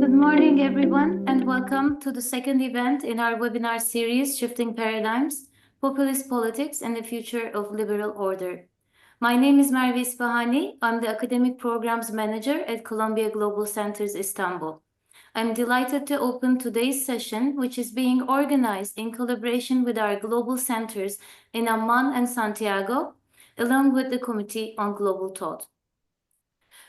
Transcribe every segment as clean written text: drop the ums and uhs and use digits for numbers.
Good morning, everyone, and welcome to the second event in our webinar series, Shifting Paradigms, Populist Politics and the Future of Liberal Order. My name is Merve Isfahani. I'm the Academic Programs Manager at Columbia Global Centers, Istanbul. I'm delighted to open today's session, which is being organized in collaboration with our global centers in Amman and Santiago, along with the Committee on Global Thought.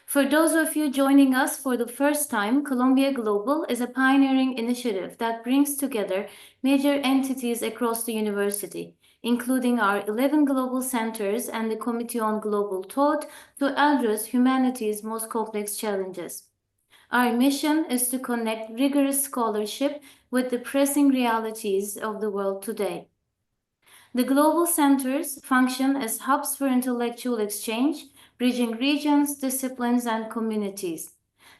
For those of you joining us for the first time, Columbia Global is a pioneering initiative that brings together major entities across the university, including our 11 global centers and the Committee on Global Thought, to address humanity's most complex challenges. Our mission is to connect rigorous scholarship with the pressing realities of the world today. The global centers function as hubs for intellectual exchange, bridging regions, disciplines, and communities.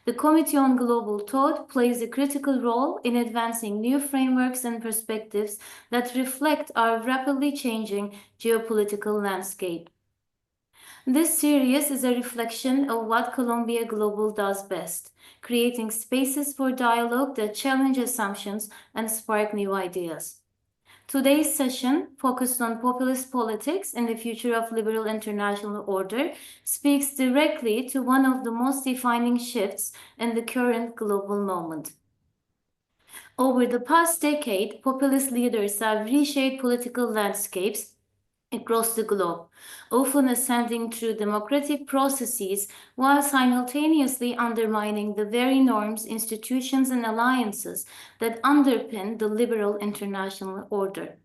The Committee on Global Thought plays a critical role in advancing new frameworks and perspectives that reflect our rapidly changing geopolitical landscape. This series is a reflection of what Columbia Global does best, creating spaces for dialogue that challenge assumptions and spark new ideas. Today's session, focused on populist politics and the future of liberal international order, speaks directly to one of the most defining shifts in the current global moment. Over the past decade, populist leaders have reshaped political landscapes across the globe, often ascending through democratic processes while simultaneously undermining the very norms, institutions, and alliances that underpin the liberal international order.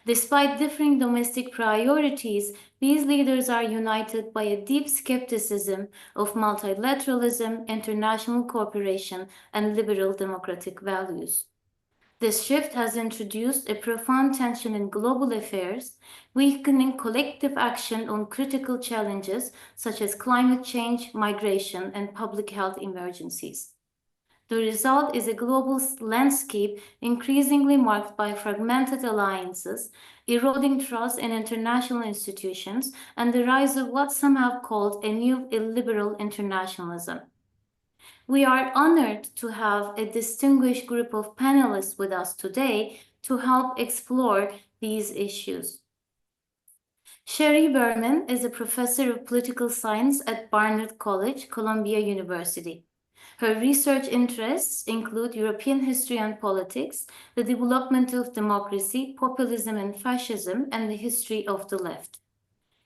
Despite differing domestic priorities, these leaders are united by a deep skepticism of multilateralism, international cooperation, and liberal democratic values. This shift has introduced a profound tension in global affairs, weakening collective action on critical challenges such as climate change, migration, and public health emergencies. The result is a global landscape increasingly marked by fragmented alliances, eroding trust in international institutions, and the rise of what some have called a new illiberal internationalism. We are honored to have a distinguished group of panelists with us today to help explore these issues. Sherry Berman is a professor of political science at Barnard College, Columbia University. Her research interests include European history and politics, the development of democracy, populism and fascism, and the history of the left.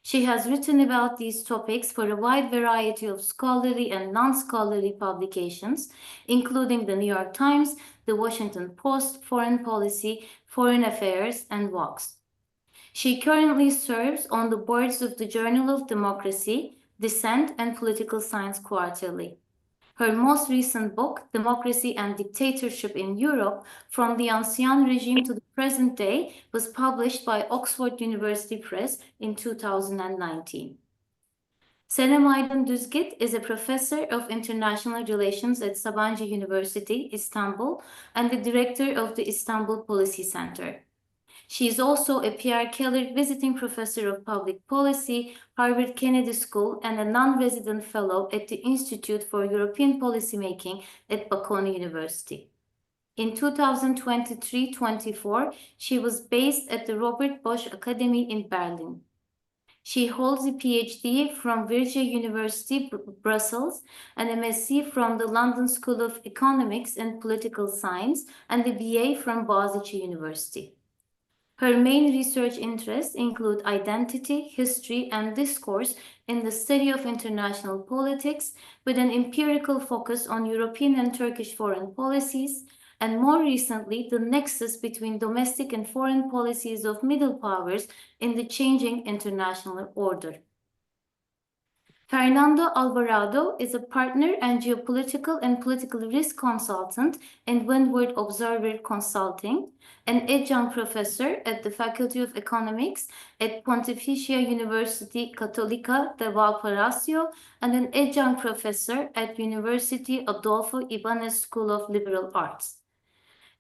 She has written about these topics for a wide variety of scholarly and non-scholarly publications, including the New York Times, the Washington Post, Foreign Policy, Foreign Affairs, and Vox. She currently serves on the boards of the Journal of Democracy, Dissent, and Political Science Quarterly. Her most recent book, Democracy and Dictatorship in Europe, From the Ancien Regime to the Present Day, was published by Oxford University Press in 2019. Senem Aydın Düzgit is a professor of international relations at Sabancı University, Istanbul, and the director of the Istanbul Policy Center. She is also a Pierre Keller Visiting Professor of Public Policy, Harvard Kennedy School, and a non-resident fellow at the Institute for European Policymaking at Bocconi University. In 2023-24, she was based at the Robert Bosch Academy in Berlin. She holds a PhD from Vrije University, Brussels, and a MSc from the London School of Economics and Political Science, and a BA from Boğaziçi University. Her main research interests include identity, history, and discourse in the study of international politics, with an empirical focus on European and Turkish foreign policies, and more recently, the nexus between domestic and foreign policies of middle powers in the changing international order. Fernando Alvarado is a partner and geopolitical and political risk consultant in Windward Observer Consulting, an adjunct professor at the Faculty of Economics at Pontificia University Católica de Valparaíso, and an adjunct professor at University Adolfo Ibáñez School of Liberal Arts.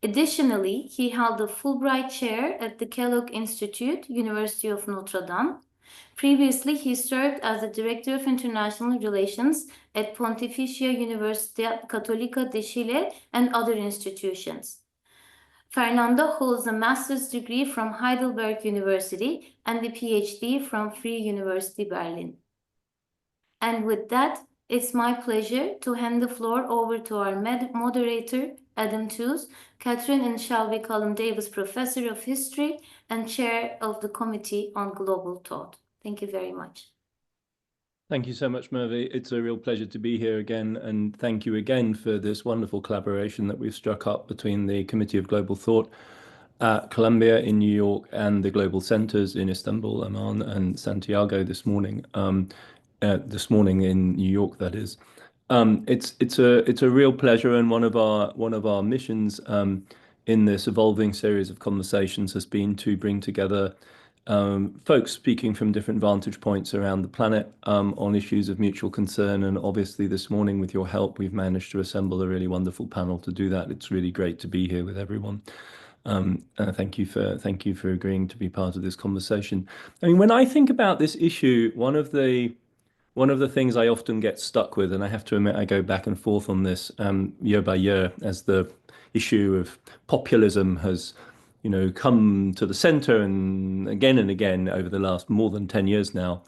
Additionally, he held the Fulbright Chair at the Kellogg Institute, University of Notre Dame, Previously, he served as the Director of International Relations at Pontificia Universidad Católica de Chile and other institutions. Fernando holds a master's degree from Heidelberg University and a PhD from Free University Berlin. And with that, it's my pleasure to hand the floor over to our moderator, Adam Tooze, Catherine and Shelby Cullum Davis Professor of History and Chair of the Committee on Global Thought. Thank you very much. Thank you so much, Merve. It's a real pleasure to be here again, and thank you again for this wonderful collaboration that we've struck up between the Committee of Global Thought at Columbia in New York and the Global Centers in Istanbul, Amman, and Santiago this morning. This morning in New York, that is. It's a real pleasure, and one of our missions in this evolving series of conversations has been to bring together folks speaking from different vantage points around the planet on issues of mutual concern. And obviously this morning, with your help, we've managed to assemble a really wonderful panel to do that. It's really great to be here with everyone. Thank you for agreeing to be part of this conversation. I mean, when I think about this issue, one of the things I often get stuck with, and I have to admit I go back and forth on this year by year as the issue of populism has come to the center and again over the last more than 10 years now,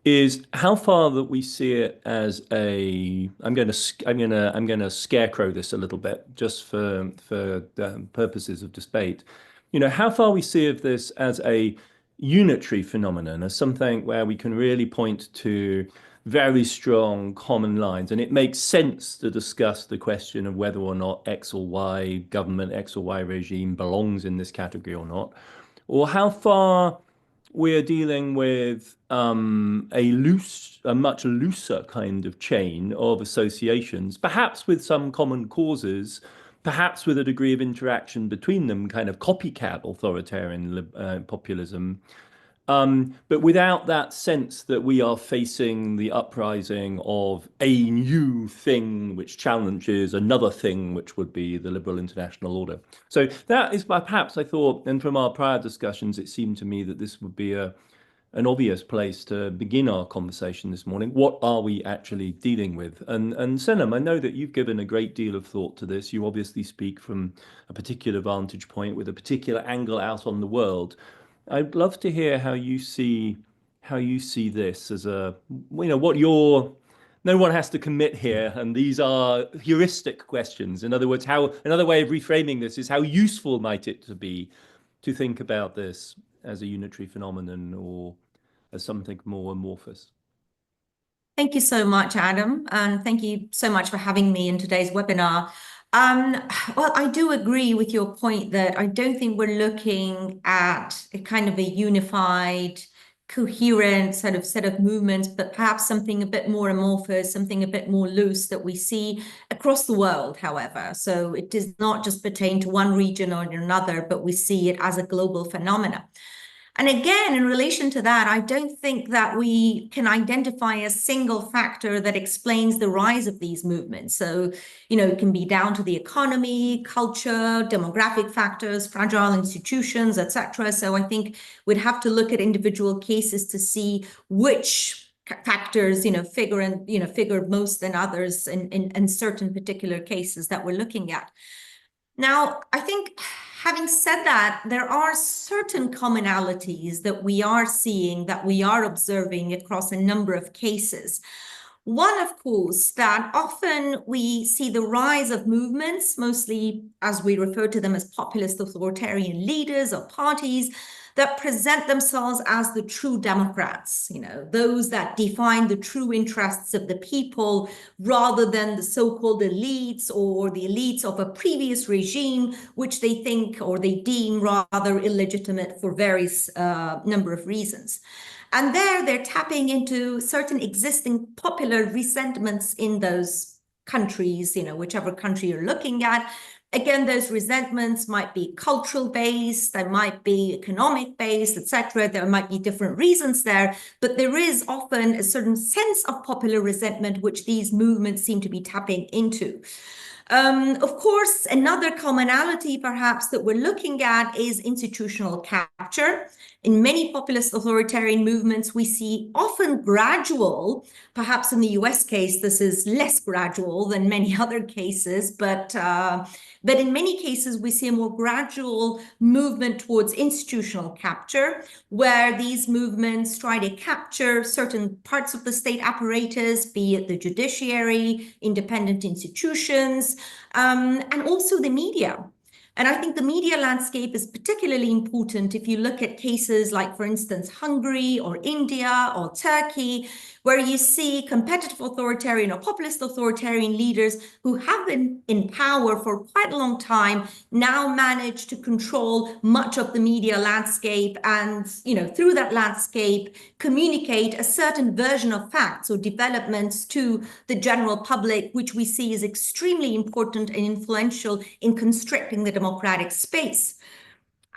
is how far that we see it as I'm going to scarecrow this a little bit just for purposes of debate. How far we see of this as a unitary phenomenon, as something where we can really point to very strong common lines, and it makes sense to discuss the question of whether or not X or Y government, X or Y regime belongs in this category or not, or how far we're dealing with a much looser kind of chain of associations, perhaps with some common causes, perhaps with a degree of interaction between them, kind of copycat authoritarian populism, but without that sense that we are facing the uprising of a new thing which challenges another thing, which would be the liberal international order. So that is perhaps, I thought, and from our prior discussions, it seemed to me that this would be an obvious place to begin our conversation this morning. What are we actually dealing with? And Senem, I know that you've given a great deal of thought to this. You obviously speak from a particular vantage point with a particular angle out on the world. I'd love to hear how you see this as what your. No one has to commit here, and these are heuristic questions. In other words, another way of reframing this is how useful might it be to think about this as a unitary phenomenon or as something more amorphous. Thank you so much, Adam, and thank you so much for having me in today's webinar. Well, I do agree with your point that I don't think we're looking at a kind of a unified, coherent set of movements, but perhaps something a bit more amorphous, something a bit more loose that we see across the world, however. So it does not just pertain to one region or another, but we see it as a global phenomenon. And again, in relation to that, I don't think that we can identify a single factor that explains the rise of these movements. So, it can be down to the economy, culture, demographic factors, fragile institutions, etc. So I think we'd have to look at individual cases to see which factors, figure most than others in certain particular cases that we're looking at. Now, I think having said that, there are certain commonalities that we are seeing, that we are observing across a number of cases. One, of course, that often we see the rise of movements, mostly as we refer to them as populist authoritarian leaders or parties, that present themselves as the true democrats, those that define the true interests of the people rather than the so-called elites or the elites of a previous regime, which they think or they deem rather illegitimate for various number of reasons. And they're tapping into certain existing popular resentments in those countries, whichever country you're looking at. Again, those resentments might be cultural based, they might be economic based, etc. There might be different reasons there, but there is often a certain sense of popular resentment which these movements seem to be tapping into. Of course, another commonality perhaps that we're looking at is institutional capture. In many populist authoritarian movements, we see often gradual, perhaps in the US case, this is less gradual than many other cases, but in many cases, we see a more gradual movement towards institutional capture, where these movements try to capture certain parts of the state apparatus, be it the judiciary, independent institutions, and also the media. And I think the media landscape is particularly important if you look at cases like, for instance, Hungary or India or Turkey, where you see competitive authoritarian or populist authoritarian leaders who have been in power for quite a long time now manage to control much of the media landscape and, through that landscape, communicate a certain version of facts or developments to the general public, which we see is extremely important and influential in constricting the democratic space.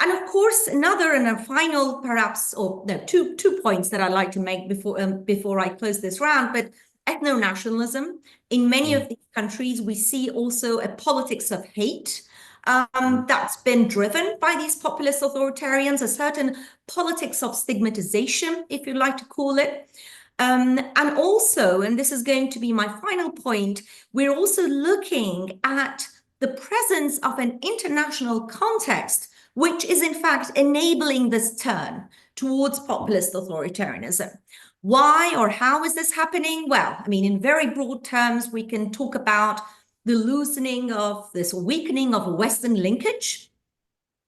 And of course, another and a final, perhaps, or no, two points that I'd like to make before I close this round, but ethno-nationalism. In many of these countries, we see also a politics of hate that's been driven by these populist authoritarians, a certain politics of stigmatization, if you like to call it. And also, and this is going to be my final point, we're also looking at the presence of an international context, which is in fact enabling this turn towards populist authoritarianism. Why or how is this happening? Well, I mean, in very broad terms, we can talk about the loosening of this weakening of a Western linkage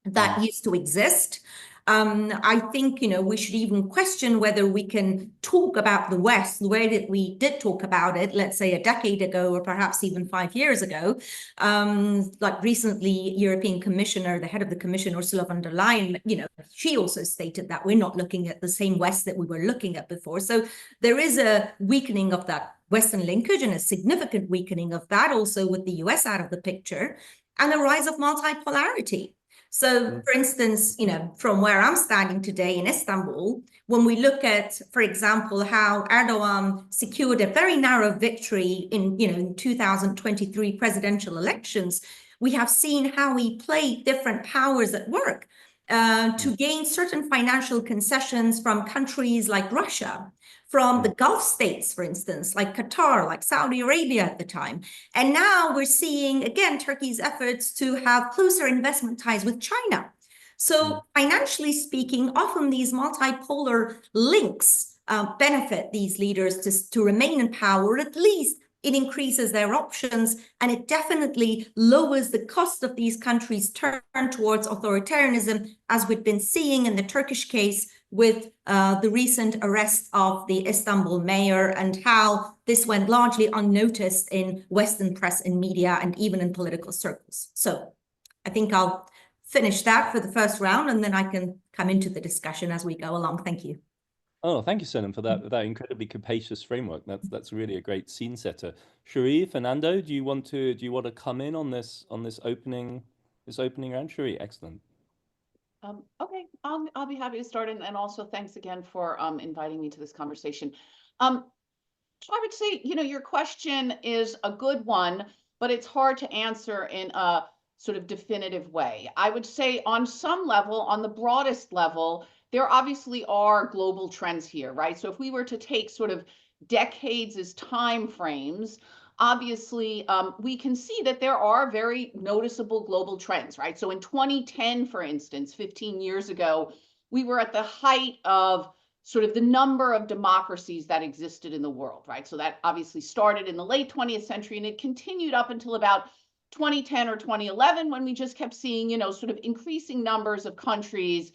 that used to exist. I think, we should even question whether we can talk about the West the way that we did talk about it, let's say a decade ago, or perhaps even 5 years ago. Like recently, European Commissioner, the head of the Commission, Ursula von der Leyen, she also stated that we're not looking at the same West that we were looking at before. So there is a weakening of that Western linkage and a significant weakening of that also with the US out of the picture, and the rise of multipolarity. So, for instance, from where I'm standing today in Istanbul, when we look at, for example, how Erdogan secured a very narrow victory in 2023 presidential elections, we have seen how he played different powers at work to gain certain financial concessions from countries like Russia, from the Gulf states, for instance, like Qatar, like Saudi Arabia at the time. And now we're seeing, again, Turkey's efforts to have closer investment ties with China. So financially speaking, often these multipolar links benefit these leaders to remain in power. At least it increases their options, and it definitely lowers the cost of these countries' turn towards authoritarianism, as we've been seeing in the Turkish case with the recent arrest of the Istanbul mayor, and how this went largely unnoticed in Western press and media and even in political circles. So I think I'll finish that for the first round, and then I can come into the discussion as we go along. Thank you. Oh, thank you, Senem, for that incredibly capacious framework. That's really a great scene setter. Cherie, Fernando, do you want to come in on this opening round? Cherie, excellent. Okay, I'll be happy to start, and also thanks again for inviting me to this conversation. So I would say, your question is a good one, but it's hard to answer in a sort of definitive way. I would say on some level, on the broadest level, there obviously are global trends here, right? So if we were to take sort of decades as time frames, obviously, we can see that there are very noticeable global trends, right? So in 2010, for instance, 15 years ago, we were at the height of sort of the number of democracies that existed in the world, right? So that obviously started in the late 20th century, and it continued up until about 2010 or 2011, when we just kept seeing, sort of increasing numbers of countries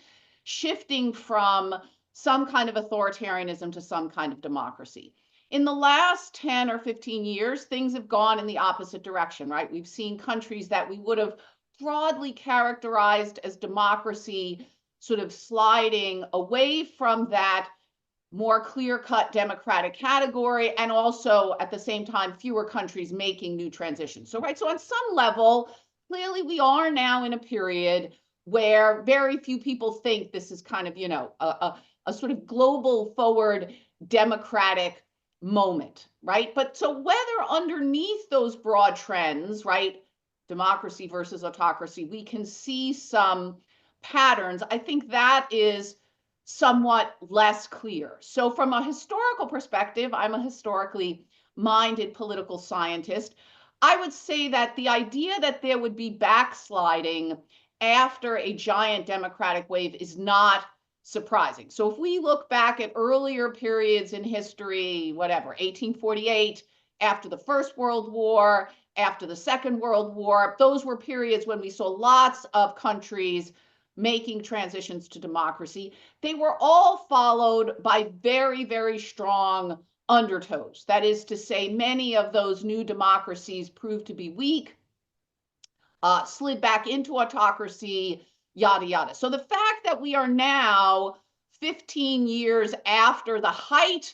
shifting from some kind of authoritarianism to some kind of democracy. In the last 10 or 15 years, things have gone in the opposite direction, right? We've seen countries that we would have broadly characterized as democracy sort of sliding away from that more clear-cut democratic category, and also at the same time, fewer countries making new transitions. So on some level, clearly we are now in a period where very few people think this is kind of, a sort of global forward democratic moment, right? But so whether underneath those broad trends, right, democracy versus autocracy, we can see some patterns, I think that is somewhat less clear. So from a historical perspective, I'm a historically minded political scientist. I would say that the idea that there would be backsliding after a giant democratic wave is not surprising. So if we look back at earlier periods in history, whatever, 1848, after the First World War, after the Second World War, those were periods when we saw lots of countries making transitions to democracy. They were all followed by very, very strong undertows. That is to say, many of those new democracies proved to be weak, slid back into autocracy, yada, yada. So the fact that we are now 15 years after the height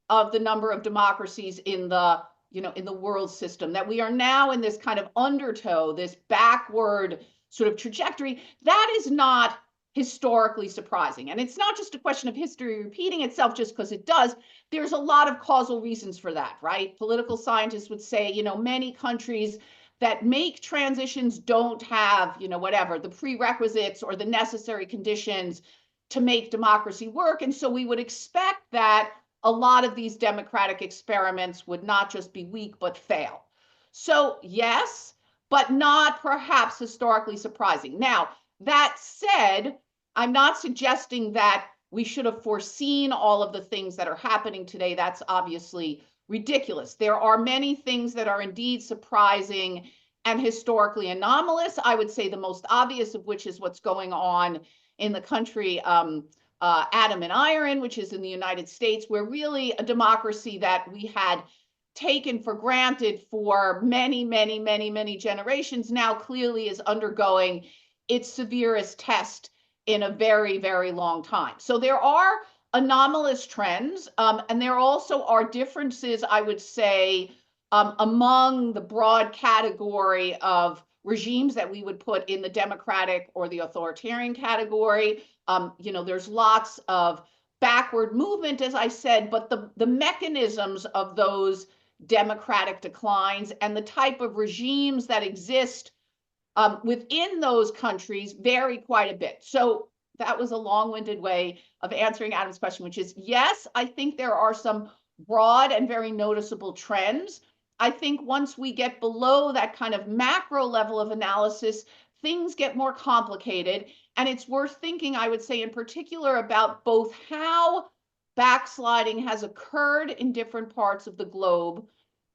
of the number of democracies in the world system, that we are now in this kind of undertow, this backward sort of trajectory, that is not historically surprising. And it's not just a question of history repeating itself just because it does. There's a lot of causal reasons for that, right? Political scientists would say, many countries that make transitions don't have, whatever, the prerequisites or the necessary conditions to make democracy work. And so we would expect that a lot of these democratic experiments would not just be weak, but fail. So yes, but not perhaps historically surprising. Now, that said, I'm not suggesting that we should have foreseen all of the things that are happening today. That's obviously ridiculous. There are many things that are indeed surprising and historically anomalous. I would say the most obvious of which is what's going on in the country Adam and Iron, which is in the United States, where really a democracy that we had taken for granted for many, many, many, many generations now clearly is undergoing its severest test in a very, very long time. So there are anomalous trends, and there also are differences, I would say, among the broad category of regimes that we would put in the democratic or the authoritarian category. There's lots of backward movement, as I said, but the mechanisms of those democratic declines and the type of regimes that exist within those countries vary quite a bit. So that was a long-winded way of answering Adam's question, which is, yes, I think there are some broad and very noticeable trends. I think once we get below that kind of macro level of analysis, things get more complicated. And it's worth thinking, I would say in particular, about both how backsliding has occurred in different parts of the globe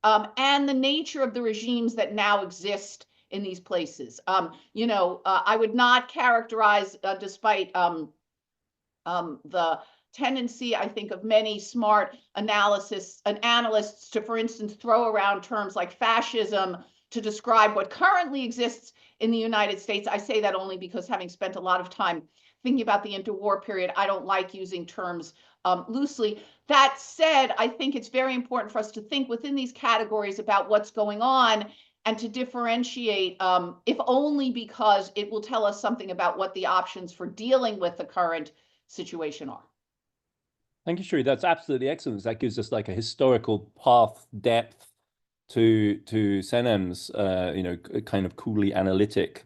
and the nature of the regimes that now exist in these places. I would not characterize, despite the tendency, I think, of many smart analysts to, for instance, throw around terms like fascism to describe what currently exists in the United States. I say that only because, having spent a lot of time thinking about the interwar period, I don't like using terms loosely. That said, I think it's very important for us to think within these categories about what's going on and to differentiate, if only because it will tell us something about what the options for dealing with the current situation are. Thank you, Shri. That's absolutely excellent. That gives us like a historical path depth to Senem's, kind of coolly analytic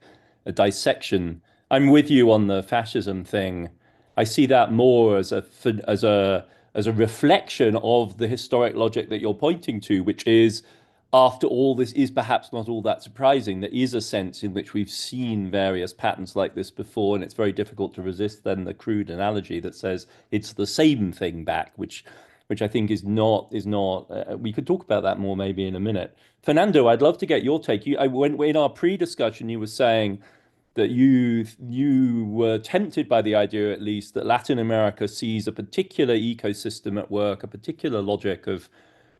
dissection. I'm with you on the fascism thing. I see that more as a reflection of the historic logic that you're pointing to, which is, after all, this is perhaps not all that surprising. There is a sense in which we've seen various patterns like this before, and it's very difficult to resist then the crude analogy that says it's the same thing back, which I think is not. We could talk about that more maybe in a minute. Fernando, I'd love to get your take. In our pre-discussion, you were saying that you were tempted by the idea, at least, that Latin America sees a particular ecosystem at work, a particular logic of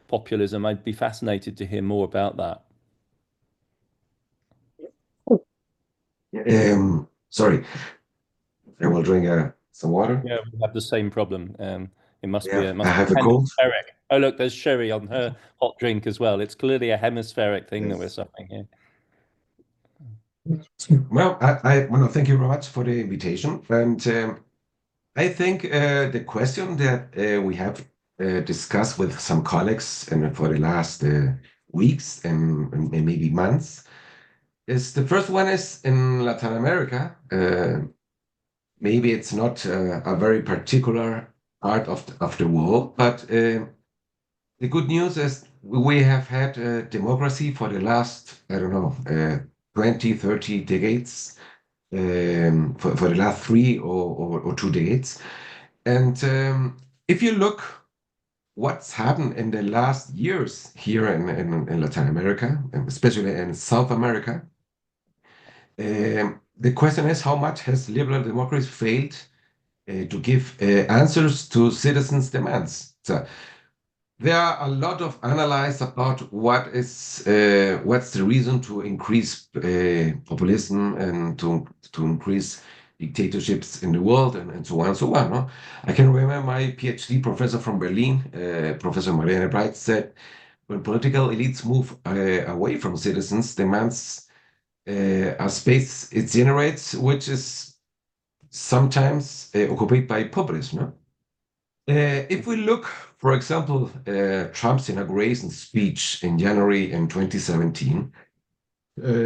populism. I'd be fascinated to hear more about that. Sorry, I will drink some water. Yeah, we have the same problem. It must be. I have a cold. Hemispheric. Oh, look, there's Sherry on her hot drink as well. It's clearly a hemispheric thing that we're suffering here. Well, I want to thank you very much for the invitation. And I think the question that we have discussed with some colleagues and for the last weeks and maybe months is the first one is in Latin America. Maybe it's not a very particular part of the world, but the good news is we have had democracy for the last, I don't know, 20, 30 decades, for the last 3 or 2 decades. And if you look what's happened in the last years here in Latin America, and especially in South America, the question is how much has liberal democracy failed to give answers to citizens' demands? So there are a lot of analysis about what's the reason to increase populism and to increase dictatorships in the world and so on and so on. No? I can remember my PhD professor from Berlin, Professor Marianne Breit, said when political elites move away from citizens' demands, a space it generates, which is sometimes occupied by populism. No? If we look, for example, Trump's inauguration speech in January in 2017,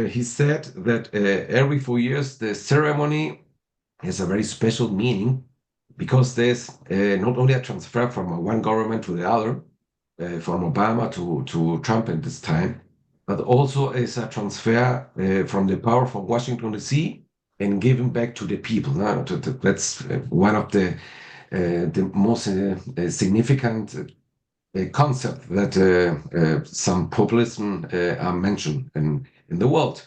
he said that every 4 years the ceremony has a very special meaning because there's not only a transfer from one government to the other, from Obama to Trump at this time, but also is a transfer from the power from Washington DC and given back to the people. No? That's one of the most significant concept that some populism are mentioned in the world.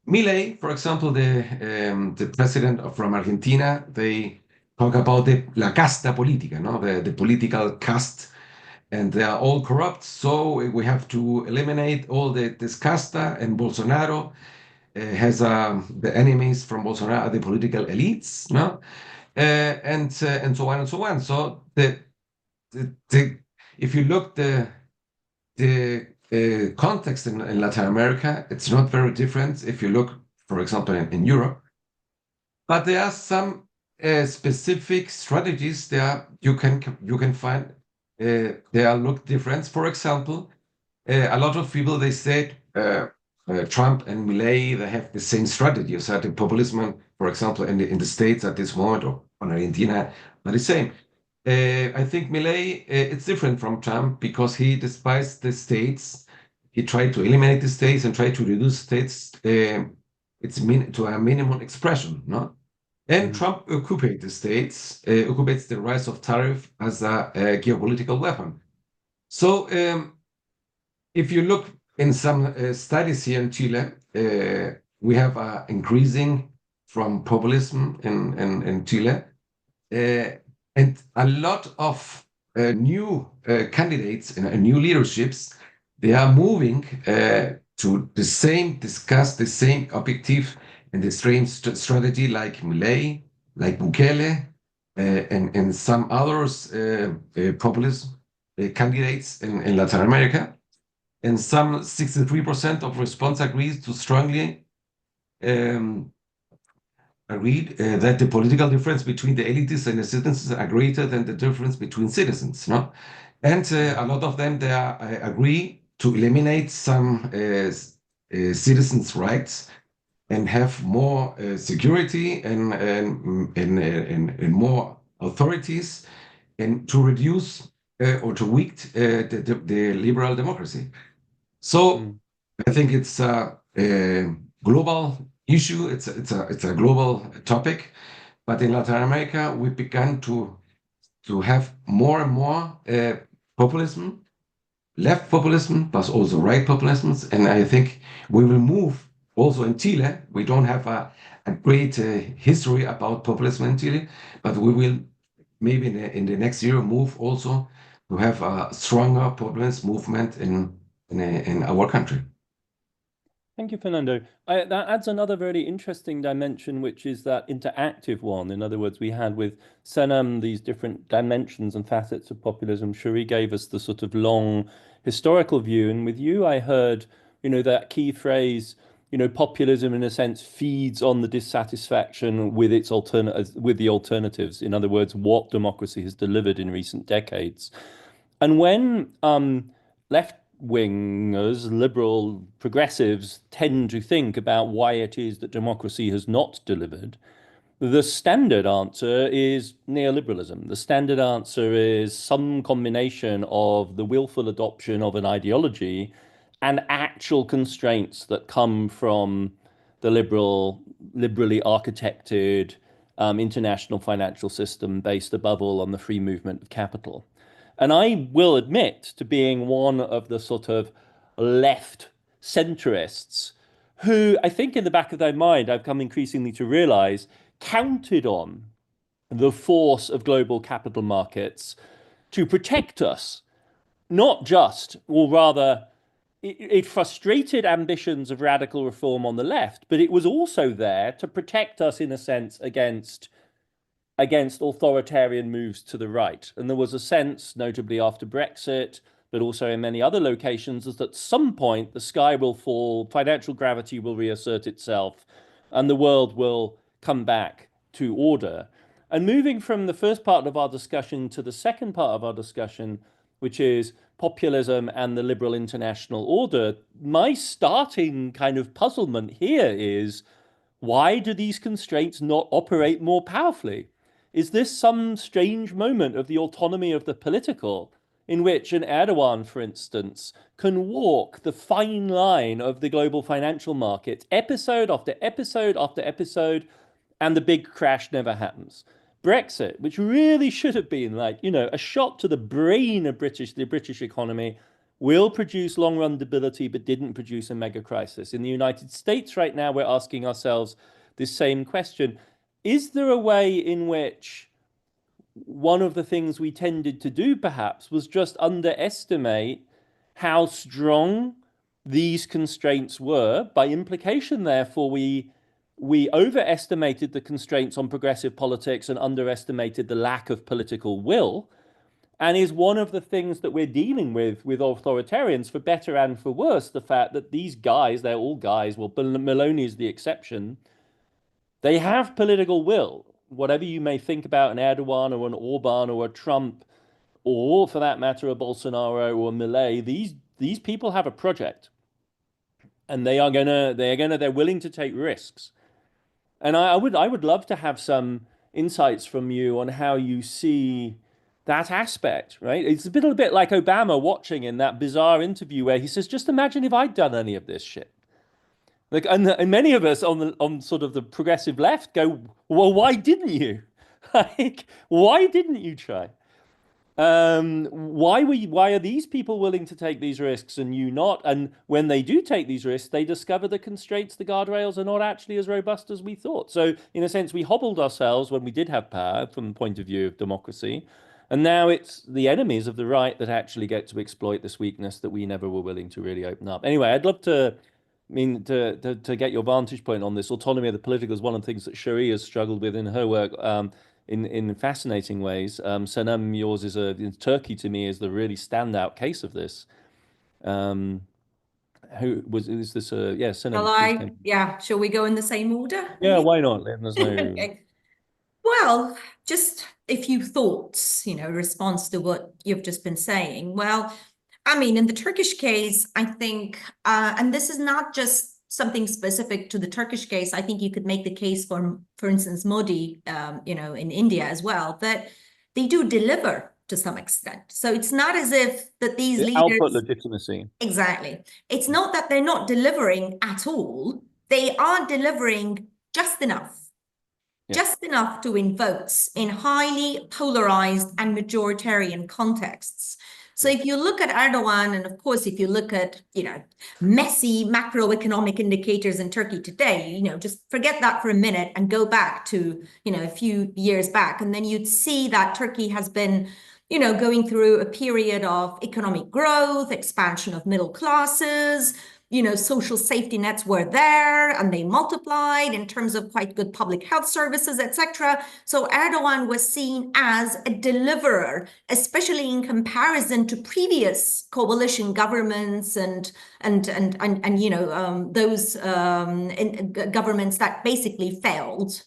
Milei, for example, the president from Argentina, they talk about la casta política, no? The political caste, and they are all corrupt. So we have to eliminate all this casta, and Bolsonaro has the enemies from Bolsonaro are the political elites, no? And so on and so on. So if you look the context in Latin America, it's not very different if you look, for example, in Europe. But there are some specific strategies there you can find. There look different. For example, a lot of people they said Trump and Milei they have the same strategy. So the populism, for example, in the States at this moment or in Argentina, are the same. I think Milei it's different from Trump because he despises the states. He tried to eliminate the states and try to reduce states to a minimum expression. No, and Trump occupied the states, occupies the rise of tariff as a geopolitical weapon. So if you look in some studies here in Chile, we have increasing from populism in Chile. And a lot of new candidates and new leaderships, they are moving to discuss the same objective and the same strategy like Milei, like Bukele, and some others populist candidates in Latin America. And some 63% of response agrees to strongly agreed that the political difference between the elites and the citizens are greater than the difference between citizens. No, and a lot of them they agree to eliminate some citizens' rights and have more security and more authorities, and to reduce or to weaken the liberal democracy. So I think it's a global issue. It's a global topic, but in Latin America we began to have more and more populism, left populism, but also right populisms, and I think we will move also in Chile. We don't have a great history about populism in Chile, but we will maybe in the next year move also to have a stronger populist movement in our country. Thank you, Fernando. That adds another very interesting dimension, which is that interactive one. In other words, we had with Senem these different dimensions and facets of populism. Cherie gave us the sort of long historical view. And with you, I heard, that key phrase, populism in a sense feeds on the dissatisfaction with its with the alternatives. In other words, what democracy has delivered in recent decades. And when left-wingers, liberal progressives, tend to think about why it is that democracy has not delivered, the standard answer is neoliberalism. The standard answer is some combination of the willful adoption of an ideology and actual constraints that come from the liberally architected international financial system based above all on the free movement of capital. And I will admit to being one of the sort of left centrists who I think in the back of their mind, I've come increasingly to realize, counted on the force of global capital markets to protect us, not just, or rather, it frustrated ambitions of radical reform on the left, but it was also there to protect us, in a sense, against authoritarian moves to the right. And there was a sense, notably after Brexit, but also in many other locations, is that at some point the sky will fall, financial gravity will reassert itself, and the world will come back to order. And moving from the first part of our discussion to the second part of our discussion, which is populism and the liberal international order, my starting kind of puzzlement here is, why do these constraints not operate more powerfully? Is this some strange moment of the autonomy of the political, in which an Erdogan, for instance, can walk the fine line of the global financial market episode after episode after episode, and the big crash never happens? Brexit, which really should have been like, a shot to the brain of the British economy, will produce long-run debility, but didn't produce a mega crisis. In the United States right now, we're asking ourselves this same question. Is there a way in which one of the things we tended to do, perhaps, was just underestimate how strong these constraints were? By implication, therefore, we overestimated the constraints on progressive politics and underestimated the lack of political will. And is one of the things that we're dealing with authoritarians, for better and for worse, the fact that these guys, they're all guys, well, Meloni is the exception, they have political will. Whatever you may think about an Erdogan or an Orban or a Trump, or for that matter, a Bolsonaro or a Milei, these people have a project. And they're willing to take risks. And I would love to have some insights from you on how you see that aspect, right? It's a bit like Obama watching in that bizarre interview where he says, just imagine if I'd done any of this shit. Like, and many of us on sort of the progressive left go, well, why didn't you? Like, why didn't you try? Why are these people willing to take these risks and you not? And when they do take these risks, they discover the constraints, the guardrails are not actually as robust as we thought. So in a sense, we hobbled ourselves when we did have power from the point of view of democracy. And now it's the enemies of the right that actually get to exploit this weakness that we never were willing to really open up. Anyway, I'd love to get your vantage point on this. Autonomy of the political is one of the things that Cherie has struggled with in her work in fascinating ways. Senem, yours is in Turkey, to me, is the really standout case of this. Is this Senem? Shall we go in the same order? Yeah, why not? There's no... Okay. Well, just a few thoughts, response to what you've just been saying. Well, I mean, in the Turkish case, I think, and this is not just something specific to the Turkish case, I think you could make the case for instance, Modi, in India as well, that they do deliver to some extent. So it's not as if that these leaders... Output legitimacy. Exactly. It's not that they're not delivering at all. They are delivering just enough. Just enough to win votes in highly polarized and majoritarian contexts. So if you look at Erdogan, and of course, if you look at, messy macroeconomic indicators in Turkey today, just forget that for a minute and go back to, a few years back. And then you'd see that Turkey has been, going through a period of economic growth, expansion of middle classes, social safety nets were there and they multiplied in terms of quite good public health services, etc. So Erdogan was seen as a deliverer, especially in comparison to previous coalition governments and those governments that basically failed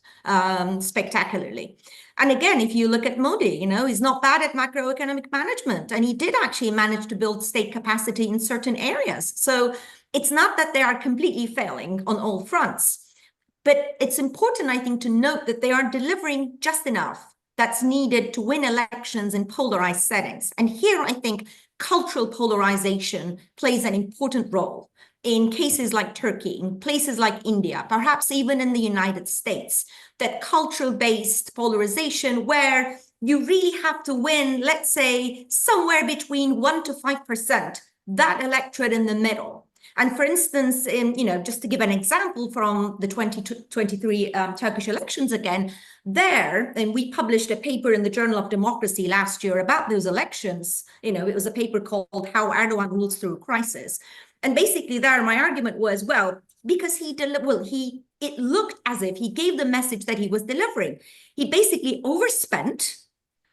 spectacularly. And again, if you look at Modi, he's not bad at macroeconomic management, and he did actually manage to build state capacity in certain areas. So it's not that they are completely failing on all fronts. But it's important, I think, to note that they are delivering just enough that's needed to win elections in polarized settings. And here, I think cultural polarization plays an important role in cases like Turkey, in places like India, perhaps even in the United States, that cultural-based polarization where you really have to win, let's say, somewhere between 1% to 5%, that electorate in the middle. And for instance, just to give an example from the 2023 Turkish elections again, and we published a paper in the Journal of Democracy last year about those elections. It was a paper called How Erdogan Rules Through Crisis. And basically there, my argument was, well, because it looked as if he gave the message that he was delivering. He basically overspent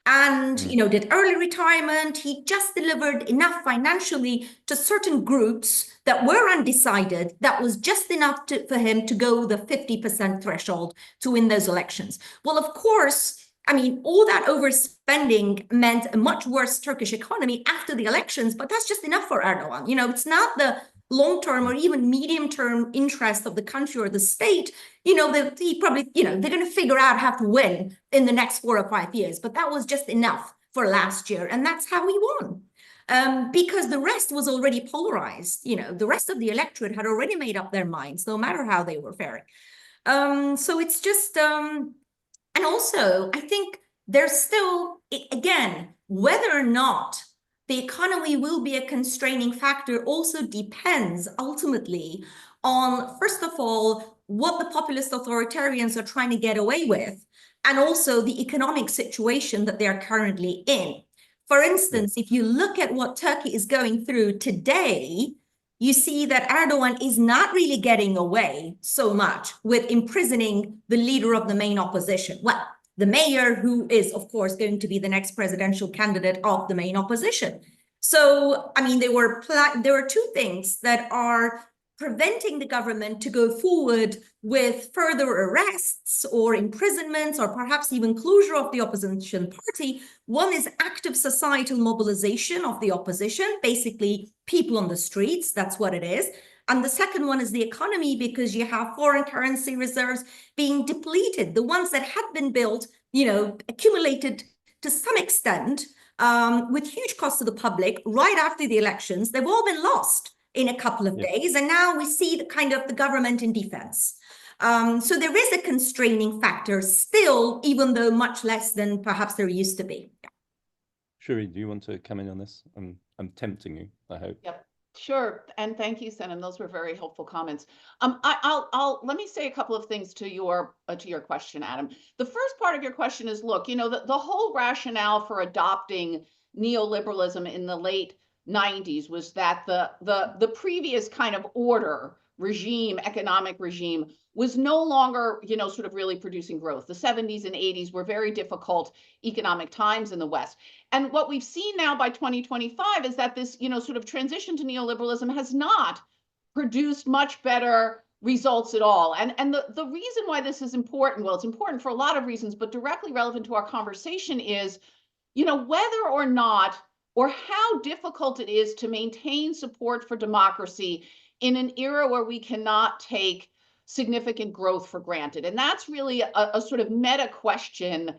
and did early retirement. He just delivered enough financially to certain groups that were undecided. That was just enough for him to go the 50% threshold to win those elections. Well, of course, all that overspending meant a much worse Turkish economy after the elections, but that's just enough for Erdogan. It's not the long-term or even medium-term interest of the country or the state. He probably, they're going to figure out how to win in the next 4 or 5 years, but that was just enough for last year. And that's how he won. Because the rest was already polarized. The rest of the electorate had already made up their minds, no matter how they were faring. So it's just, and also, I think there's still, again, whether or not the economy will be a constraining factor also depends ultimately on, first of all, what the populist authoritarians are trying to get away with, and also the economic situation that they are currently in. For instance, if you look at what Turkey is going through today, you see that Erdogan is not really getting away so much with imprisoning the leader of the main opposition. Well, the mayor, who is, of course, going to be the next presidential candidate of the main opposition. So, there were two things that are preventing the government to go forward with further arrests or imprisonments or perhaps even closure of the opposition party. One is active societal mobilization of the opposition, basically people on the streets, that's what it is. And the second one is the economy, because you have foreign currency reserves being depleted. The ones that had been built, accumulated to some extent with huge cost to the public right after the elections, they've all been lost in a couple of days. And now we see the government in defense. So there is a constraining factor still, even though much less than perhaps there used to be. Shuri, do you want to come in on this? I'm tempting you, I hope. Yep. Sure, and thank you, Senem. Those were very helpful comments. I'll let me say a couple of things to your question, Adam. The first part of your question is, look, the whole rationale for adopting neoliberalism in the late 90s was that the previous kind of economic regime was no longer, sort of really producing growth. The 70s and 80s were very difficult economic times in the West. And what we've seen now by 2025 is that this, sort of transition to neoliberalism has not produced much better results at all. And the reason why this is important, well, it's important for a lot of reasons, but directly relevant to our conversation is, whether or not, or how difficult it is to maintain support for democracy in an era where we cannot take significant growth for granted. And that's really a sort of meta question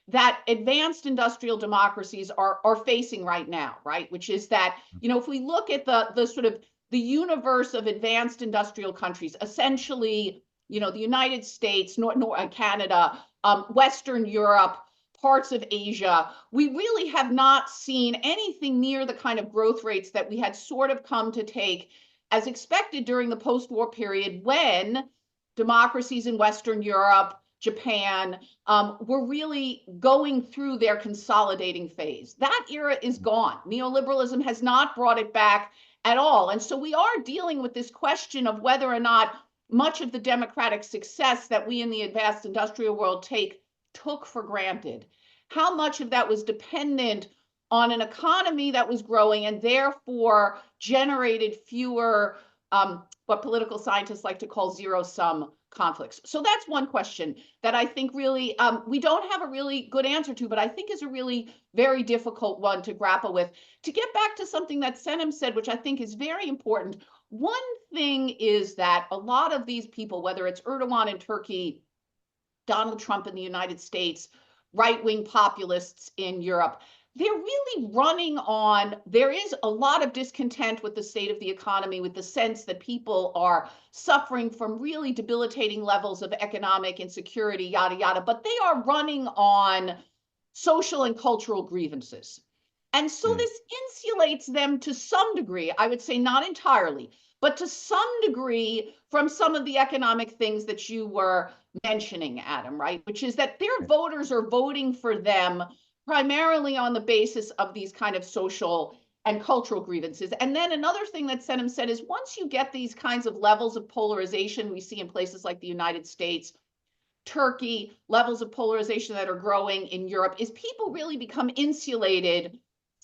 that advanced industrial democracies are facing right now, right? Which is that, if we look at the sort of the universe of advanced industrial countries, essentially, the United States, Canada, Western Europe, parts of Asia, we really have not seen anything near the kind of growth rates that we had sort of come to take as expected during the post-war period, when democracies in Western Europe, Japan, were really going through their consolidating phase. That era is gone. Neoliberalism has not brought it back at all. And so we are dealing with this question of whether or not much of the democratic success that we in the advanced industrial world took for granted, how much of that was dependent on an economy that was growing and therefore generated fewer what political scientists like to call zero-sum conflicts. So that's one question that I think really we don't have a really good answer to, but I think is a really very difficult one to grapple with. To get back to something that Senem said, which I think is very important, one thing is that a lot of these people, whether it's Erdogan in Turkey, Donald Trump in the United States, right-wing populists in Europe, they're really running on, there is a lot of discontent with the state of the economy, with the sense that people are suffering from really debilitating levels of economic insecurity, yada, yada, but they are running on social and cultural grievances. And so this insulates them to some degree, I would say not entirely, but to some degree from some of the economic things that you were mentioning, Adam, right? Which is that their voters are voting for them primarily on the basis of these kind of social and cultural grievances. And then another thing that Senem said is once you get these kinds of levels of polarization we see in places like the United States, Turkey, levels of polarization that are growing in Europe, is people really become insulated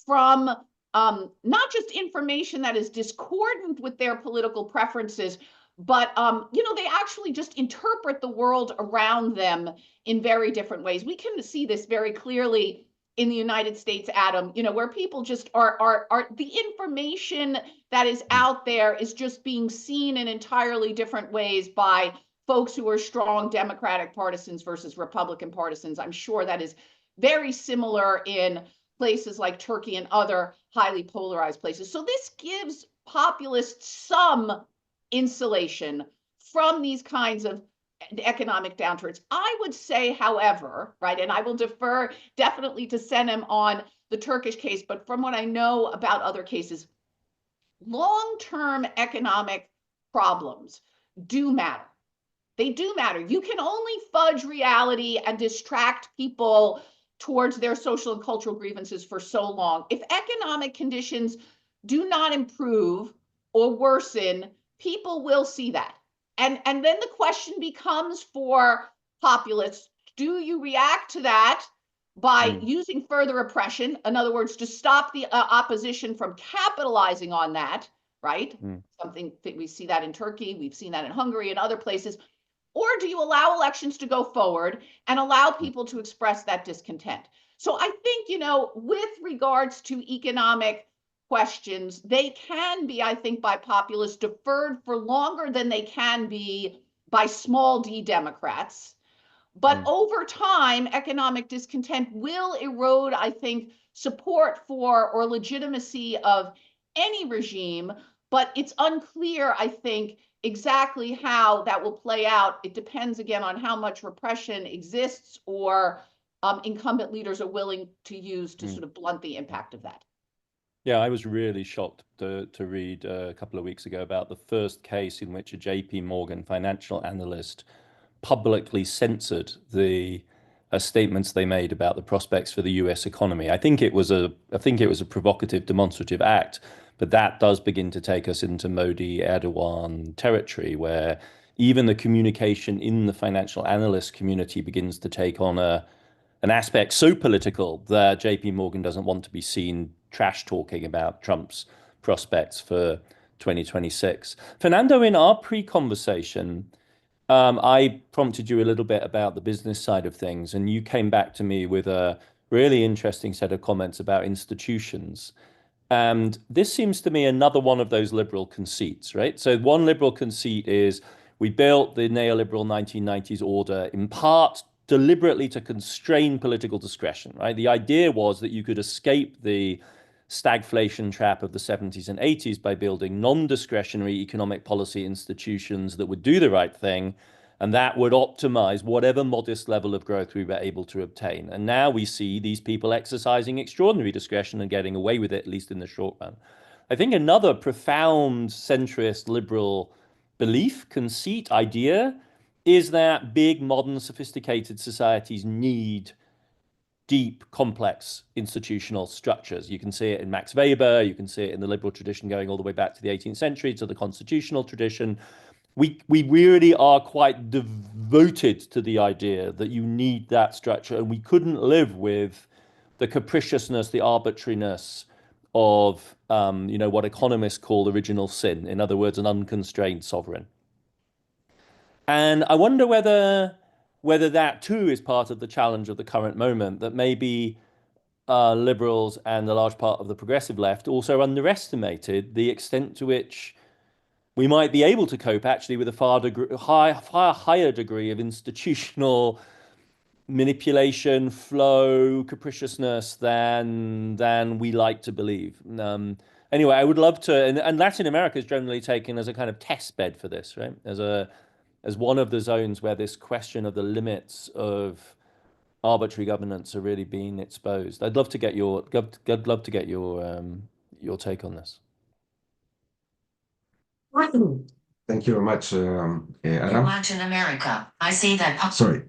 from not just information that is discordant with their political preferences, but they actually just interpret the world around them in very different ways. We can see this very clearly in the United States, Adam, where people just are the information that is out there is just being seen in entirely different ways by folks who are strong Democratic partisans versus Republican partisans. I'm sure that is very similar in places like Turkey and other highly polarized places. So this gives populists some insulation from these kinds of economic downturns. I would say, however, right, and I will defer definitely to Senem on the Turkish case, but from what I know about other cases, long-term economic problems do matter. They do matter. You can only fudge reality and distract people towards their social and cultural grievances for so long. If economic conditions do not improve or worsen, people will see that. And then the question becomes for populists, do you react to that by using further oppression? In other words, to stop the opposition from capitalizing on that, right? Something that we see that in Turkey, we've seen that in Hungary and other places. Or do you allow elections to go forward and allow people to express that discontent? So I think, with regards to economic questions, they can be, I think, by populists deferred for longer than they can be by small d Democrats. But over time, economic discontent will erode, I think, support for or legitimacy of any regime. But it's unclear, I think, exactly how that will play out. It depends, again, on how much repression exists or incumbent leaders are willing to use to sort of blunt the impact of that. Yeah, I was really shocked to read a couple of weeks ago about the first case in which a JP Morgan financial analyst publicly censored the statements they made about the prospects for the US economy. I think it was a provocative, demonstrative act, but that does begin to take us into Modi Erdogan territory, where even the communication in the financial analyst community begins to take on an aspect so political that JP Morgan doesn't want to be seen trash talking about Trump's prospects for 2026. Fernando, in our pre-conversation, I prompted you a little bit about the business side of things, and you came back to me with a really interesting set of comments about institutions. And this seems to me another one of those liberal conceits, right? So one liberal conceit is we built the neoliberal 1990s order in part deliberately to constrain political discretion, right? The idea was that you could escape the stagflation trap of the 70s and 80s by building non-discretionary economic policy institutions that would do the right thing, and that would optimize whatever modest level of growth we were able to obtain. And now we see these people exercising extraordinary discretion and getting away with it, at least in the short run. I think another profound centrist liberal belief, conceit, idea is that big, modern, sophisticated societies need deep, complex institutional structures. You can see it in Max Weber, you can see it in the liberal tradition going all the way back to the 18th century, to the constitutional tradition. We really are quite devoted to the idea that you need that structure, and we couldn't live with the capriciousness, the arbitrariness of what economists call original sin, in other words, an unconstrained sovereign. And I wonder whether that too is part of the challenge of the current moment, that maybe liberals and a large part of the progressive left also underestimated the extent to which we might be able to cope actually with a far higher degree of institutional manipulation, flow, capriciousness than we like to believe. Anyway, I would love to, and Latin America is generally taken as a kind of test bed for this, right? As one of the zones where this question of the limits of arbitrary governance are really being exposed. I'd love to get your take on this. Thank you very much, Adam. In Latin America, I see that. Sorry.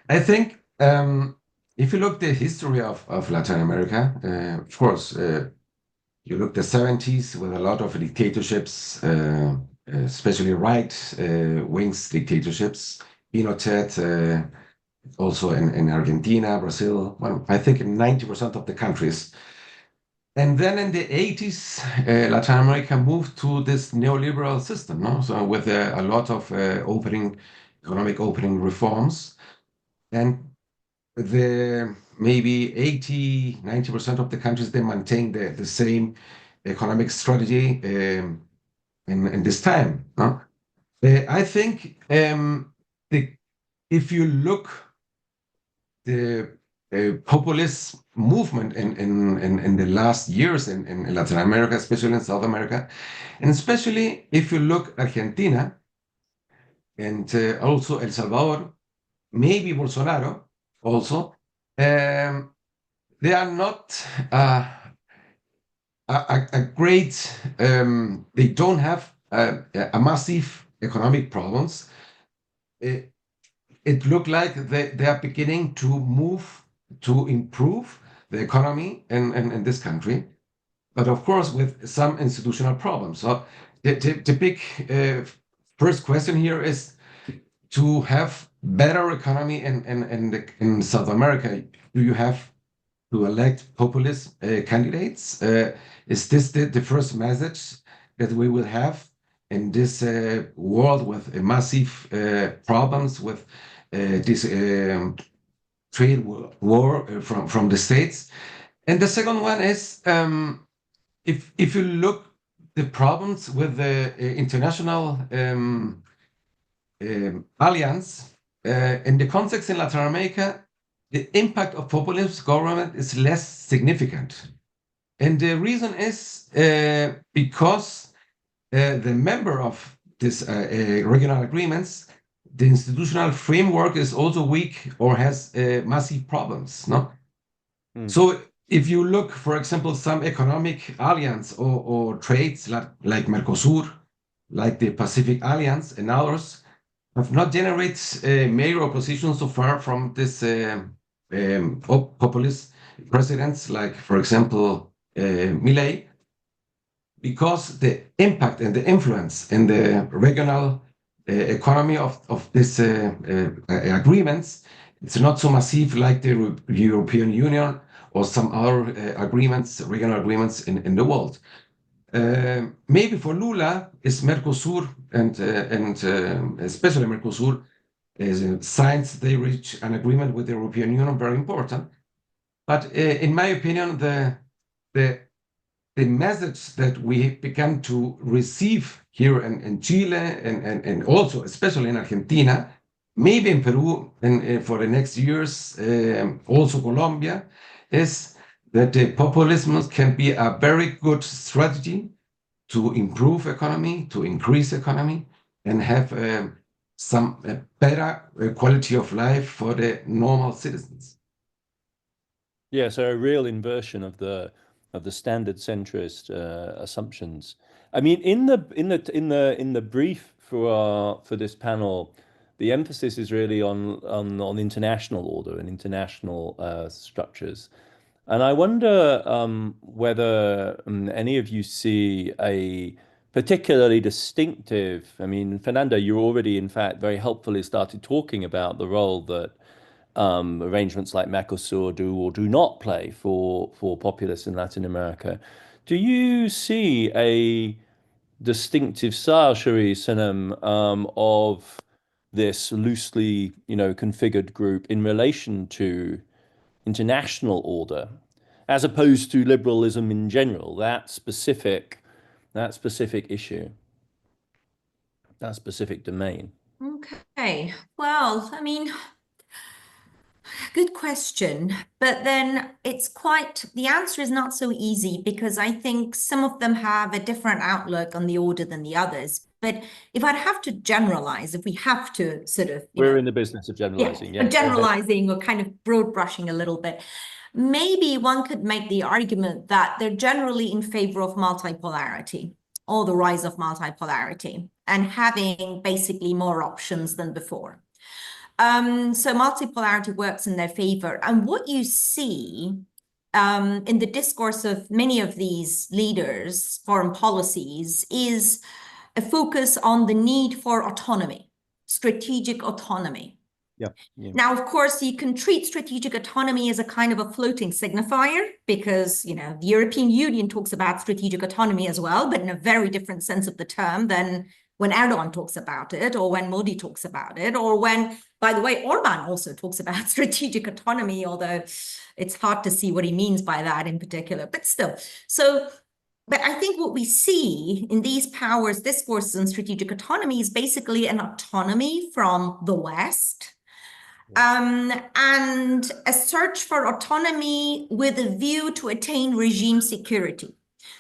I think if you look the history of Latin America, of course, you look the 70s with a lot of dictatorships, especially right wings dictatorships, Pinochet, also in Argentina, Brazil, well, I think in 90% of the countries. And then in the 80s, Latin America moved to this neoliberal system, no? So with a lot of economic opening reforms. And the maybe 80–90% of the countries, they maintain the same economic strategy in this time. No? I think if you look the populist movement in the last years in Latin America, especially in South America, and especially if you look Argentina and also El Salvador, maybe Bolsonaro also, they are not a great, they don't have a massive economic problems. It looked like they are beginning to move to improve the economy in this country, but of course with some institutional problems. So the big first question here is to have better economy in South America. Do you have to elect populist candidates? Is this the first message that we will have in this world with massive problems with this trade war from the states? And the second one is if you look the problems with the international alliance in the context in Latin America, the impact of populist government is less significant. And the reason is because the member of this regional agreements, the institutional framework is also weak or has massive problems. No? So if you look, for example, some economic alliance or trades like Mercosur, like the Pacific Alliance and others, have not generated major opposition so far from this populist presidents, like, for example, Milei, because the impact and the influence in the regional economy of these agreements, it's not so massive like the European Union or some other agreements, regional agreements in the world. Maybe for Lula is Mercosur and especially Mercosur since they reach an agreement with the European Union very important. But in my opinion, the message that we began to receive here in Chile and also especially in Argentina, maybe in Peru and for the next years, also Colombia, is that the populism can be a very good strategy to improve economy, to increase economy, and have some better quality of life for the normal citizens. Yeah, so a real inversion of the standard centrist assumptions. I mean, in the brief for this panel, the emphasis is really on international order and international structures. And I wonder whether any of you see a particularly distinctive, I mean, Fernando, you already, in fact, very helpfully started talking about the role that arrangements like Mercosur do or do not play for populists in Latin America. Do you see a distinctive style, Shari Sinem, of this loosely, configured group in relation to international order, as opposed to liberalism in general, that specific issue, that specific domain? Okay, well, I mean, good question. But then the answer is not so easy because I think some of them have a different outlook on the order than the others. But if I'd have to generalize, if we have to sort of, We're in the business of generalizing, yeah. Generalizing or kind of broad brushing a little bit, maybe one could make the argument that they're generally in favor of multipolarity or the rise of multipolarity and having basically more options than before. So multipolarity works in their favor. And what you see in the discourse of many of these leaders, foreign policies, is a focus on the need for autonomy, strategic autonomy. Yeah. Now, of course, you can treat strategic autonomy as a kind of a floating signifier because, the European Union talks about strategic autonomy as well, but in a very different sense of the term than when Erdogan talks about it or when Modi talks about it or when, by the way, Orban also talks about strategic autonomy, although it's hard to see what he means by that in particular, but still. But I think what we see in these powers discourses on strategic autonomy is basically an autonomy from the West, and a search for autonomy with a view to attain regime security.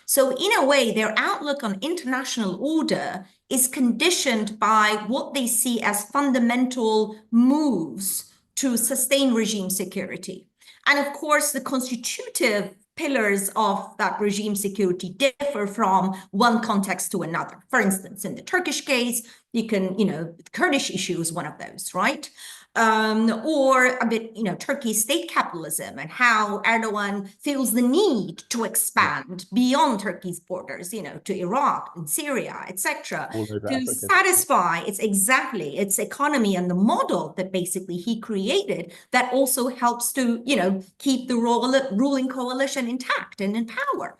So in a way, their outlook on international order is conditioned by what they see as fundamental moves to sustain regime security. And of course, the constitutive pillars of that regime security differ from one context to another. For instance, in the Turkish case, you can, the Kurdish issue is one of those, right? Or a bit, Turkey's state capitalism and how Erdogan feels the need to expand beyond Turkey's borders, to Iraq and Syria, etc., to satisfy its economy and the model that basically he created that also helps to, keep the ruling coalition intact and in power.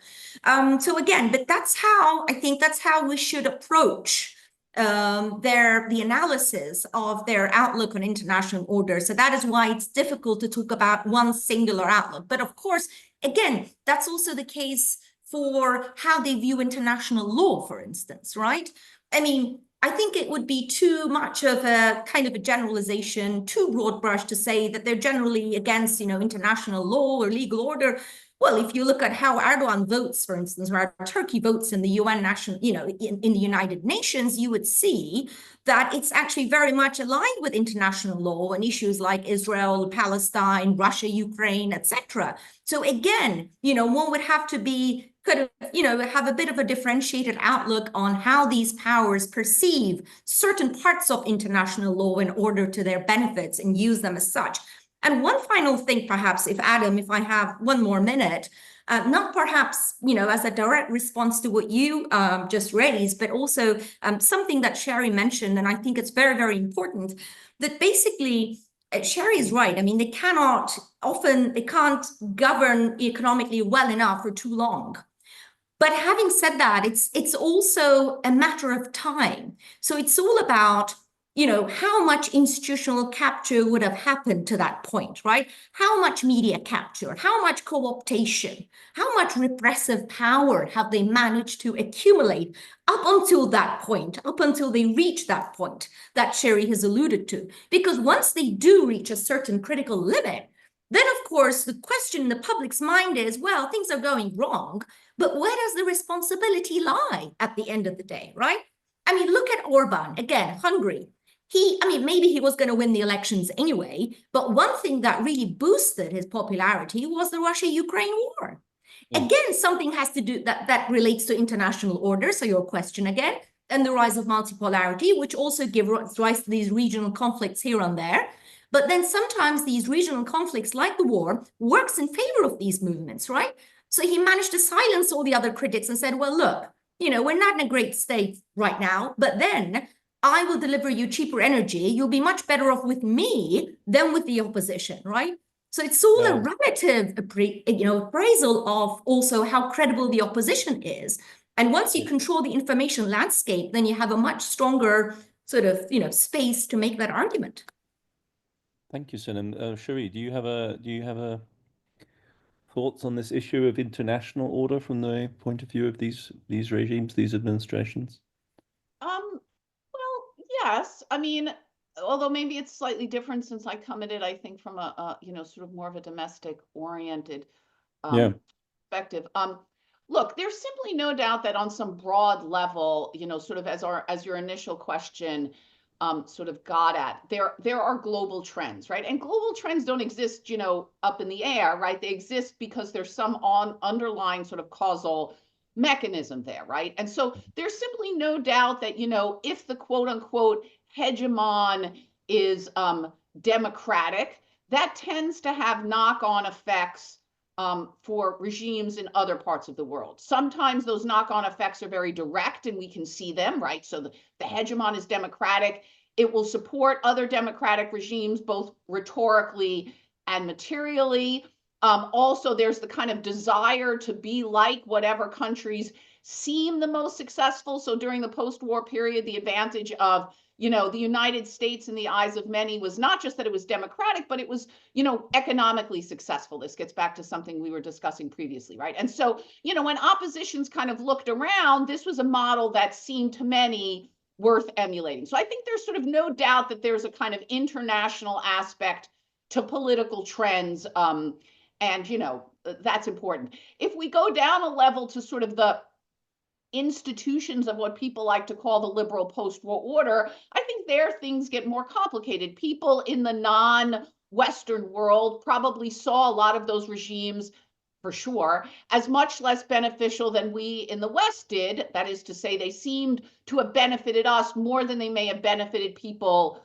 So again, but I think that's how we should approach the analysis of their outlook on international order. So that is why it's difficult to talk about one singular outlook. But of course, again, that's also the case for how they view international law, for instance, right? I mean, I think it would be too much of a kind of a generalization, too broad brush to say that they're generally against, international law or legal order. Well, if you look at how Erdogan votes, for instance, or how Turkey votes in the UN in the United Nations, you would see that it's actually very much aligned with international law and issues like Israel, Palestine, Russia, Ukraine, etc. So again, one would have to be have a bit of a differentiated outlook on how these powers perceive certain parts of international law in order to their benefits and use them as such. And one final thing, perhaps, if I have one more minute, not perhaps, as a direct response to what you just raised, but also something that Shari mentioned, and I think it's very, very important, that basically Shari is right. I mean, they can't govern economically well enough for too long. But having said that, it's also a matter of time. So it's all about how much institutional capture would have happened to that point, right? How much media capture, how much co-optation, how much repressive power have they managed to accumulate up until that point, up until they reach that point that Shari has alluded to? Because once they do reach a certain critical limit, then of course the question in the public's mind is, well, things are going wrong, but where does the responsibility lie at the end of the day, right? I mean, look at Orban, again, Hungary. Maybe he was going to win the elections anyway, but one thing that really boosted his popularity was the Russia-Ukraine war. Again, something has to do that relates to international order, so your question again, and the rise of multipolarity, which also gives rise to these regional conflicts here and there. But then sometimes these regional conflicts, like the war, works in favor of these movements, right? So he managed to silence all the other critics and said, well, look, we're not in a great state right now, but then I will deliver you cheaper energy. You'll be much better off with me than with the opposition, right? So it's all a relative appraisal of also how credible the opposition is. And once you control the information landscape, then you have a much stronger sort of space to make that argument. Thank you, Sinem. Cherie, do you have a thoughts on this issue of international order from the point of view of these regimes, these administrations? Well, yes. I mean, although maybe it's slightly different since I come at it, I think from a sort of more of a domestic oriented perspective. Look, there's simply no doubt that on some broad level, sort of as your initial question sort of got at, there are global trends, right? And global trends don't exist, up in the air, right? They exist because there's some underlying sort of causal mechanism there, right? And so there's simply no doubt that, if the quote unquote hegemon is democratic, that tends to have knock-on effects for regimes in other parts of the world. Sometimes those knock-on effects are very direct and we can see them, right? So the hegemon is democratic. It will support other democratic regimes, both rhetorically and materially. Also, there's the kind of desire to be like whatever countries seem the most successful. So during the post-war period, the advantage of the United States in the eyes of many was not just that it was democratic, but it was, economically successful. This gets back to something we were discussing previously, right? And so, when oppositions kind of looked around, this was a model that seemed to many worth emulating. So I think there's sort of no doubt that there's a kind of international aspect to political trends, and, that's important. If we go down a level to sort of the institutions of what people like to call the liberal post-war order, I think there things get more complicated. People in the non-Western world probably saw a lot of those regimes, for sure, as much less beneficial than we in the West did. That is to say, they seemed to have benefited us more than they may have benefited people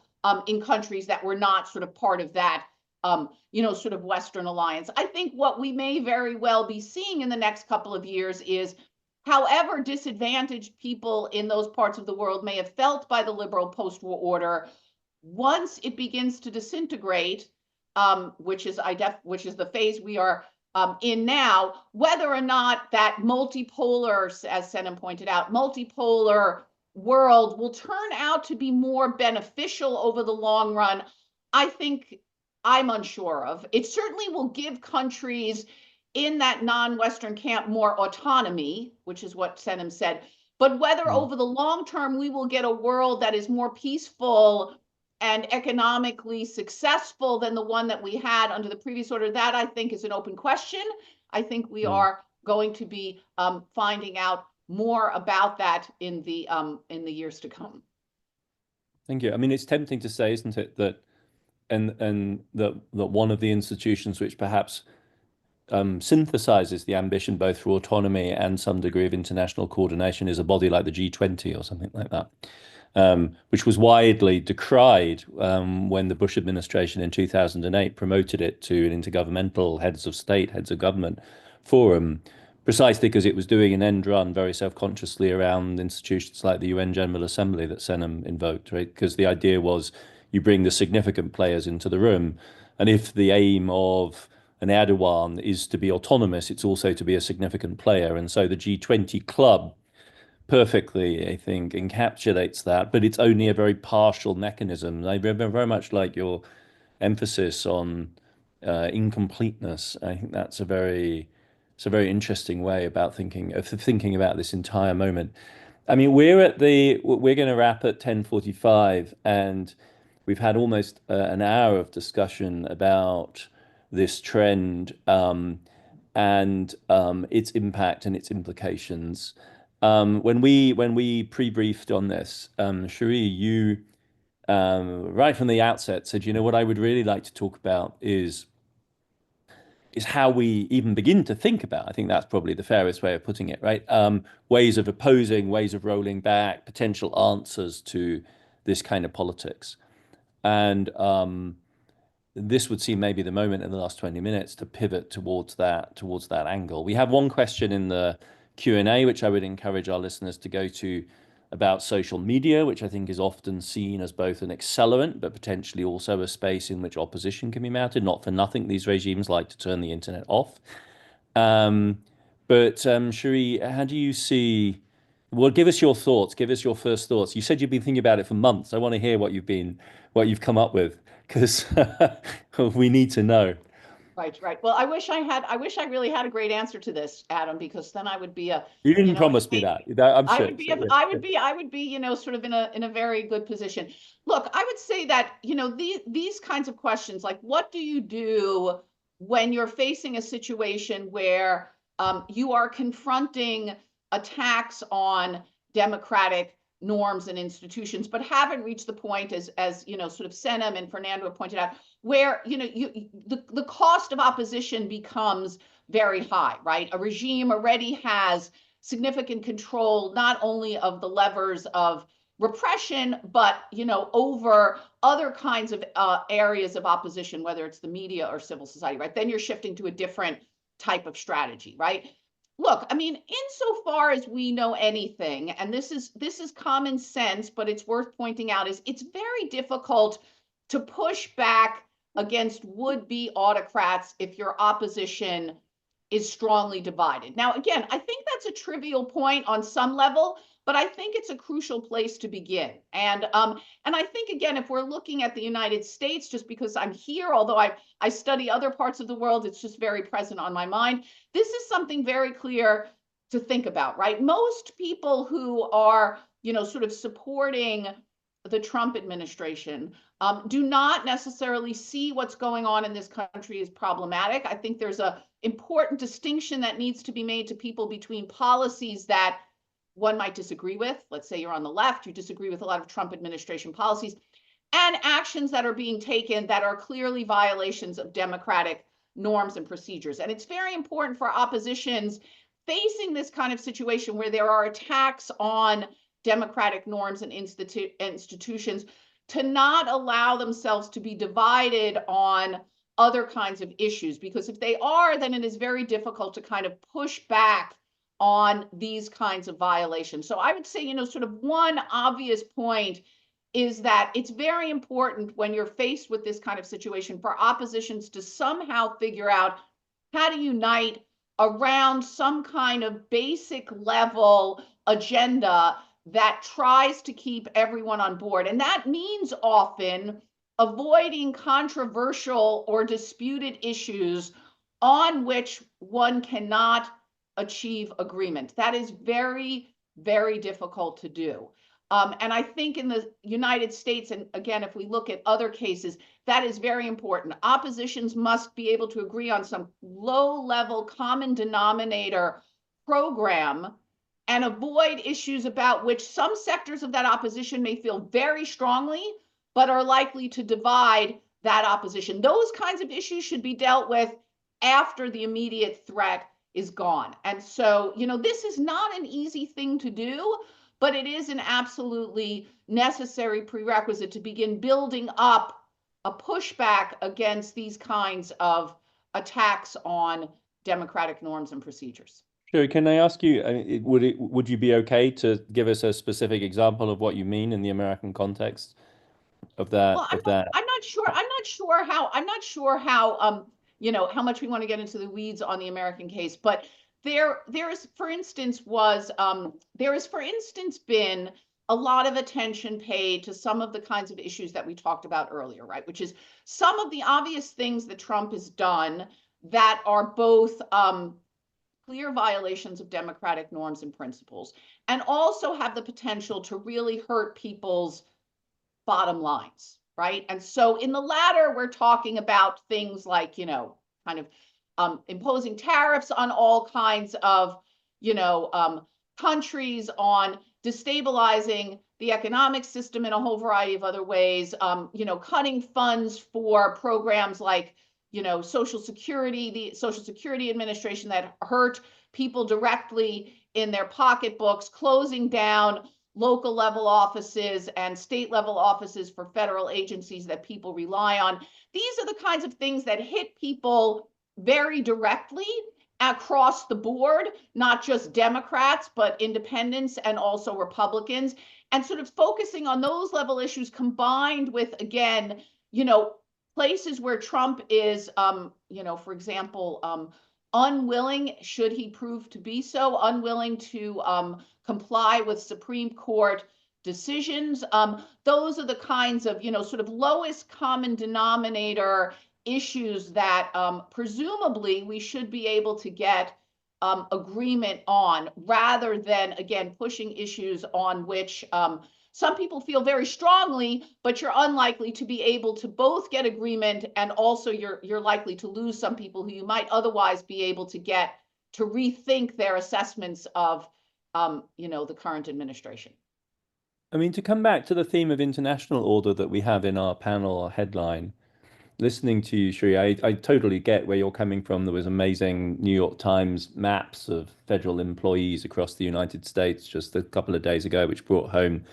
in countries that were not sort of part of that sort of Western alliance. I think what we may very well be seeing in the next couple of years is, however disadvantaged people in those parts of the world may have felt by the liberal post-war order, once it begins to disintegrate, which is the phase we are in now, whether or not that multipolar, as Senem pointed out, multipolar world will turn out to be more beneficial over the long run, I think I'm unsure of. It certainly will give countries in that non-Western camp more autonomy, which is what Senem said. But whether over the long term we will get a world that is more peaceful and economically successful than the one that we had under the previous order, that I think is an open question. I think we are going to be finding out more about that in the years to come. Thank you. I mean, it's tempting to say, isn't it, that that one of the institutions which perhaps synthesizes the ambition both for autonomy and some degree of international coordination is a body like the G20 or something like that, which was widely decried when the Bush administration in 2008 promoted it to an intergovernmental heads of state, heads of government forum, precisely because it was doing an end run very self-consciously around institutions like the UN General Assembly that Senem invoked, right? Because the idea was you bring the significant players into the room, and if the aim of an Erdogan is to be autonomous, it's also to be a significant player. And so the G20 club perfectly, I think, encapsulates that, but it's only a very partial mechanism. I very much like your emphasis on incompleteness. I think it's a very interesting way about thinking about this entire moment. I mean, we're going to wrap at 10:45, and we've had almost an hour of discussion about this trend and its impact and its implications. When we pre-briefed on this, Cherie, you right from the outset said, what I would really like to talk about is how we even begin to think about, I think that's probably the fairest way of putting it, right? Ways of opposing, ways of rolling back, potential answers to this kind of politics. And this would seem maybe the moment in the last 20 minutes to pivot towards that angle. We have one question in the Q&A, which I would encourage our listeners to go to about social media, which I think is often seen as both an accelerant, but potentially also a space in which opposition can be mounted. Not for nothing, these regimes like to turn the internet off. But Cherie, how do you see? Well, give us your thoughts. Give us your first thoughts. You said you've been thinking about it for months. I want to hear what you've come up with, because we need to know. Right. Well, I wish I really had a great answer to this, Adam, because then I would be You didn't promise me that. I'm sure. I would be, sort of in a very good position. Look, I would say that, these kinds of questions, like what do you do when you're facing a situation where you are confronting attacks on democratic norms and institutions, but haven't reached the point, as sort of Senem and Fernando have pointed out, where the cost of opposition becomes very high, right? A regime already has significant control not only of the levers of repression, but over other kinds of areas of opposition, whether it's the media or civil society, right? Then you're shifting to a different type of strategy, right? Look, I mean, insofar as we know anything, and this is common sense, but it's worth pointing out, is it's very difficult to push back against would-be autocrats if your opposition is strongly divided. Now, again, I think that's a trivial point on some level, but I think it's a crucial place to begin. And I think, again, if we're looking at the United States, just because I'm here, although I study other parts of the world, it's just very present on my mind. This is something very clear to think about, right? Most people who are, sort of supporting the Trump administration do not necessarily see what's going on in this country as problematic. I think there's an important distinction that needs to be made to people between policies that one might disagree with. Let's say you're on the left, you disagree with a lot of Trump administration policies, and actions that are being taken that are clearly violations of democratic norms and procedures. And it's very important for oppositions facing this kind of situation where there are attacks on democratic norms and institutions to not allow themselves to be divided on other kinds of issues, because if they are, then it is very difficult to kind of push back on these kinds of violations. So I would say, sort of one obvious point is that it's very important when you're faced with this kind of situation for oppositions to somehow figure out how to unite around some kind of basic level agenda that tries to keep everyone on board. And that means often avoiding controversial or disputed issues on which one cannot achieve agreement. That is very, very difficult to do. And I think in the United States, and again, if we look at other cases, that is very important. Oppositions must be able to agree on some low-level common denominator program and avoid issues about which some sectors of that opposition may feel very strongly, but are likely to divide that opposition. Those kinds of issues should be dealt with after the immediate threat is gone. And so, this is not an easy thing to do, but it is an absolutely necessary prerequisite to begin building up a pushback against these kinds of attacks on democratic norms and procedures. Sure. Can I ask you, would you be okay to give us a specific example of what you mean in the American context of that? Well, I'm not sure how how much we want to get into the weeds on the American case, but there has, for instance, been a lot of attention paid to some of the kinds of issues that we talked about earlier, right? Which is some of the obvious things that Trump has done that are both clear violations of democratic norms and principles, and also have the potential to really hurt people's bottom lines, right? And so in the latter, we're talking about things like, kind of imposing tariffs on all kinds of, countries, on destabilizing the economic system in a whole variety of other ways, cutting funds for programs like, Social Security, the Social Security Administration that hurt people directly in their pocketbooks, closing down local level offices and state level offices for federal agencies that people rely on. These are the kinds of things that hit people very directly across the board, not just Democrats, but independents and also Republicans, and sort of focusing on those level issues combined with, again, places where Trump is, for example, unwilling, should he prove to be so, unwilling to comply with Supreme Court decisions. Those are the kinds of, sort of lowest common denominator issues that presumably we should be able to get agreement on, rather than, again, pushing issues on which some people feel very strongly, but you're unlikely to be able to both get agreement, and also you're likely to lose some people who you might otherwise be able to get to rethink their assessments of the current administration. I mean, to come back to the theme of international order that we have in our panel headline, listening to you, Shri, I totally get where you're coming from. There was amazing New York Times maps of federal employees across the United States just a couple of days ago, which brought home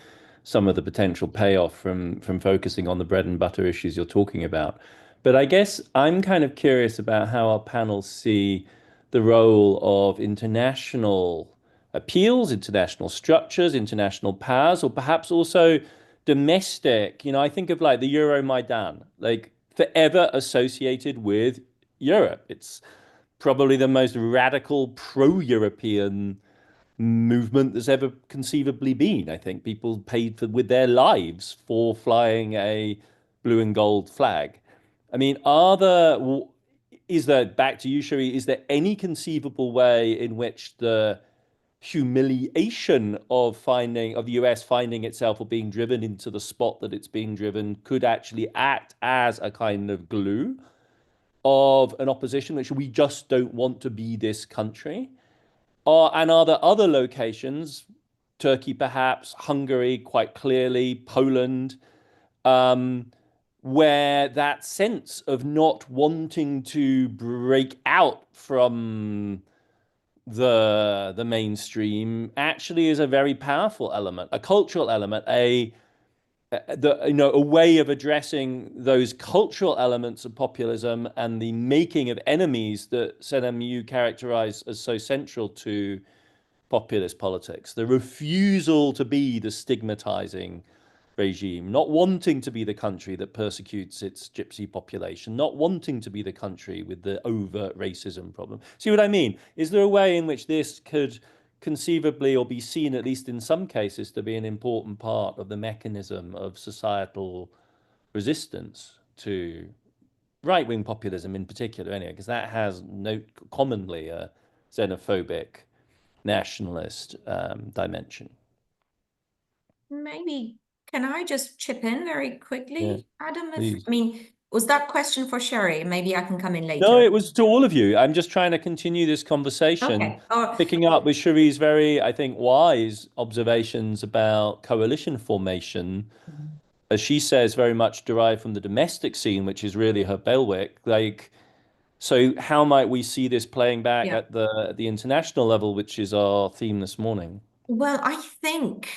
some of the potential payoff from focusing on the bread and butter issues you're talking about. But I guess I'm kind of curious about how our panels see the role of international appeals, international structures, international powers, or perhaps also domestic. I think of like the Euromaidan, like forever associated with Europe. It's probably the most radical pro-European movement there's ever conceivably been. I think people paid with their lives for flying a blue and gold flag. I mean, is there, back to you, Shari, is there any conceivable way in which the humiliation of the US finding itself or being driven into the spot that it's being driven could actually act as a kind of glue of an opposition, which we just don't want to be this country? And are there other locations, Turkey perhaps, Hungary quite clearly, Poland, where that sense of not wanting to break out from the mainstream actually is a very powerful element, a cultural element, a way of addressing those cultural elements of populism and the making of enemies that, Senem, you characterize as so central to populist politics. The refusal to be the stigmatizing regime, not wanting to be the country that persecutes its gypsy population, not wanting to be the country with the overt racism problem. See what I mean? Is there a way in which this could conceivably, or be seen at least in some cases, to be an important part of the mechanism of societal resistance to right-wing populism in particular, anyway, because that has commonly a xenophobic, nationalist dimension? Maybe, can I just chip in very quickly, Yeah, Adam? please. I mean, was that question for Sherry? Maybe I can come in later. No, it was to all of you. I'm just trying to continue this conversation, Okay. picking up with Shari's very, I think, wise observations about coalition formation, as she says, very much derived from the domestic scene, which is really her bailiwick. So how might we see this playing back at the international level, which is our theme this morning? Well, I think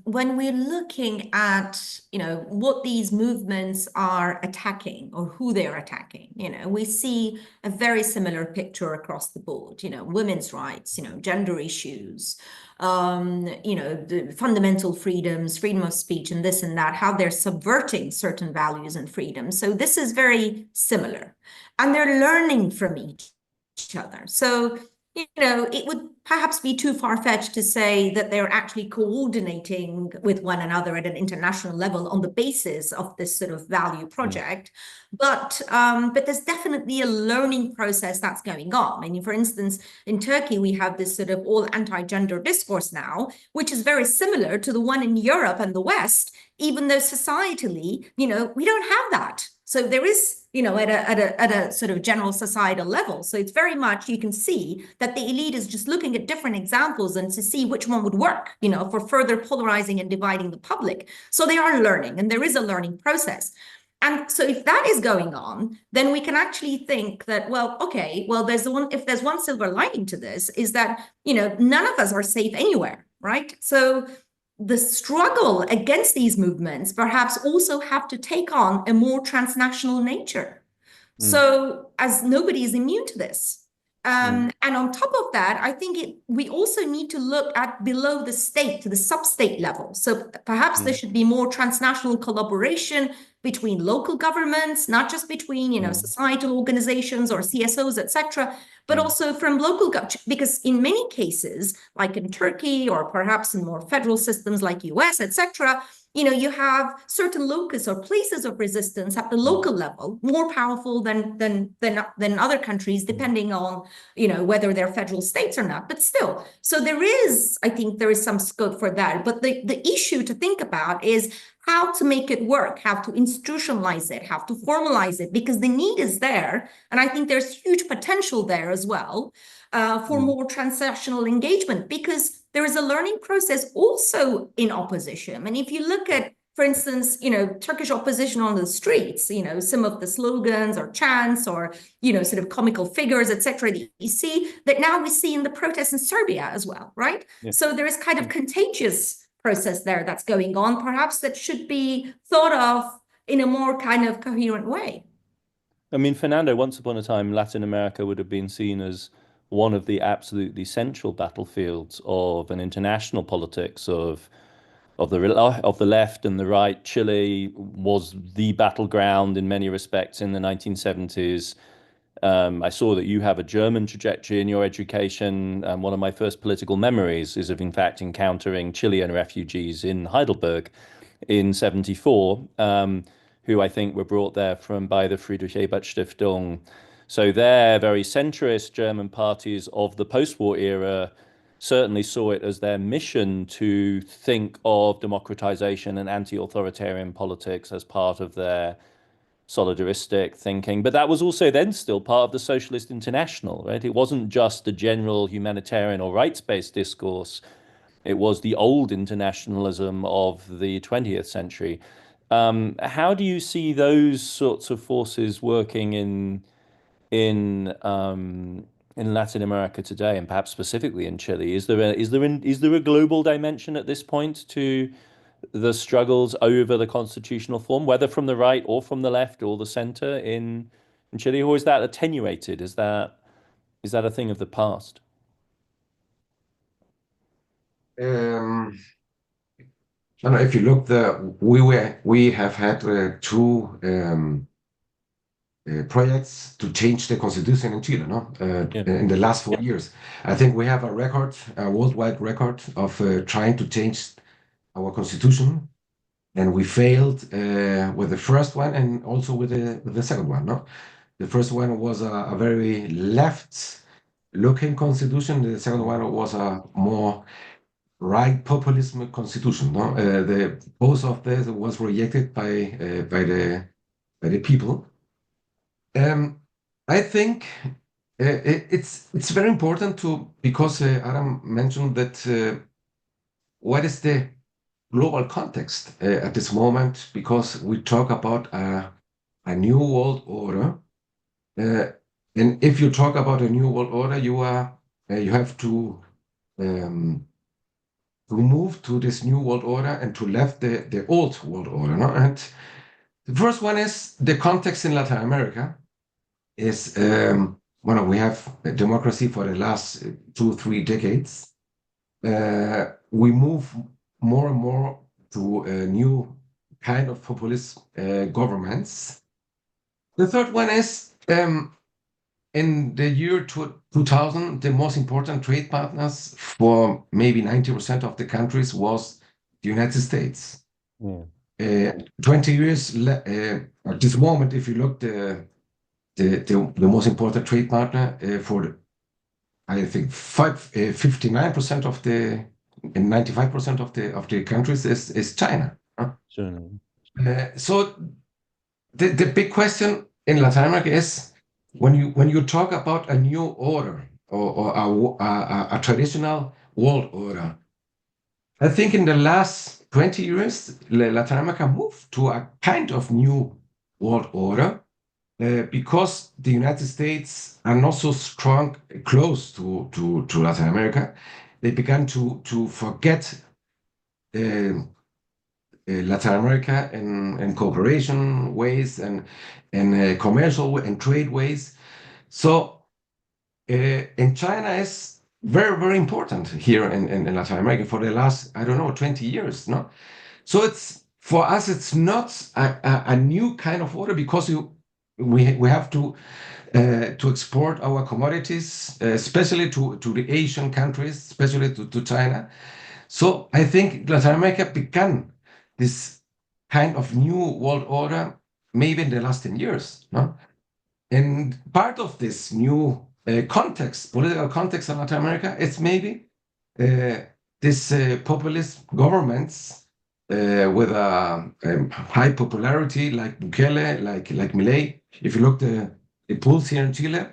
when we're looking at, what these movements are attacking or who they're attacking, we see a very similar picture across the board, women's rights, gender issues, the fundamental freedoms, freedom of speech, and this and that, how they're subverting certain values and freedoms. So this is very similar, and they're learning from each other. So it would perhaps be too far-fetched to say that they're actually coordinating with one another at an international level on the basis of this sort of value project. But there's definitely a learning process that's going on. I mean, for instance, in Turkey, we have this sort of all anti-gender discourse now, which is very similar to the one in Europe and the West, even though societally, we don't have that. So there is, at a sort of general societal level. So it's very much, you can see that the elite is just looking at different examples and to see which one would work, for further polarizing and dividing the public. So they are learning, and there is a learning process. And so if that is going on, then we can actually think that, if there's one silver lining to this, is that, none of us are safe anywhere, right? So the struggle against these movements perhaps also have to take on a more transnational nature. So as nobody is immune to this, And on top of that, I think we also need to look at below the state to the sub-state level. So perhaps there should be more transnational collaboration between local governments, not just between, societal organizations or CSOs, etc., but also from local government. Because in many cases, like in Turkey or perhaps in more federal systems like US, etc., you have certain locus or places of resistance at the local level, more powerful than other countries, depending on whether they're federal states or not. But still, so I think there is some scope for that. But the issue to think about is how to make it work, how to institutionalize it, how to formalize it, because the need is there, and I think there's huge potential there as well for more transnational engagement, because there is a learning process also in opposition. And if you look at, for instance, Turkish opposition on the streets, some of the slogans or chants or, sort of comical figures, etc., that you see, that now we see in the protests in Serbia as well, right? Yeah. So there is kind of contagious process there that's going on, perhaps that should be thought of in a more kind of coherent way. I mean, Fernando, once upon a time, Latin America would have been seen as one of the absolutely central battlefields of an international politics of the left and the right. Chile was the battleground in many respects in the 1970s. I saw that you have a German trajectory in your education. One of my first political memories is of, in fact, encountering Chilean refugees in Heidelberg in 74, who I think were brought there by the Friedrich Ebert Stiftung. So they're very centrist German parties of the post-war era certainly saw it as their mission to think of democratization and anti-authoritarian politics as part of their solidaristic thinking. But that was also then still part of the Socialist International, right? It wasn't just the general humanitarian or rights-based discourse. It was the old internationalism of the 20th century. How do you see those sorts of forces working in Latin America today, and perhaps specifically in Chile? Is there a global dimension at this point to the struggles over the constitutional form, whether from the right or from the left or the center in Chile, or is that attenuated? Is that a thing of the past? If you look, we have had two projects to change the constitution in Chile, in the last 4 years. I think we have a worldwide record of trying to change our constitution, and we failed with the first one and also with the second one. The first one was a very left-looking constitution. The second one was a more right populism constitution. Both of these was rejected by the people. I think it's very important because Adam mentioned that what is the global context at this moment, because we talk about a new world order. And if you talk about a new world order, you have to move to this new world order and to left the old world order. And the first one is the context in Latin America is, we have a democracy for the last 2-3 decades. We move more and more to a new kind of populist governments. The third one is, in the year 2000, the most important trade partners for maybe 90% of the countries was the United States. 20 years at this moment, if you look the most important trade partner I think 59% of the and 95% of the countries is China. Sure. So the big question in Latin America is, when you talk about a new order or a traditional world order, I think in the last 20 years, Latin America moved to a kind of new world order because the United States are not so strong, close to Latin America. They began to forget Latin America in cooperation ways and commercial and trade ways. So And China is very, very important here in Latin America for the last, I don't know, 20 years, no? So it's for us, it's not a new kind of order because we have to export our commodities, especially to the Asian countries, especially to China. So I think Latin America began this kind of new world order maybe in the last 10 years, no? And part of this new context, political context in Latin America, it's maybe this populist governments with a high popularity like Bukele, like Milei. If you look the polls here in Chile,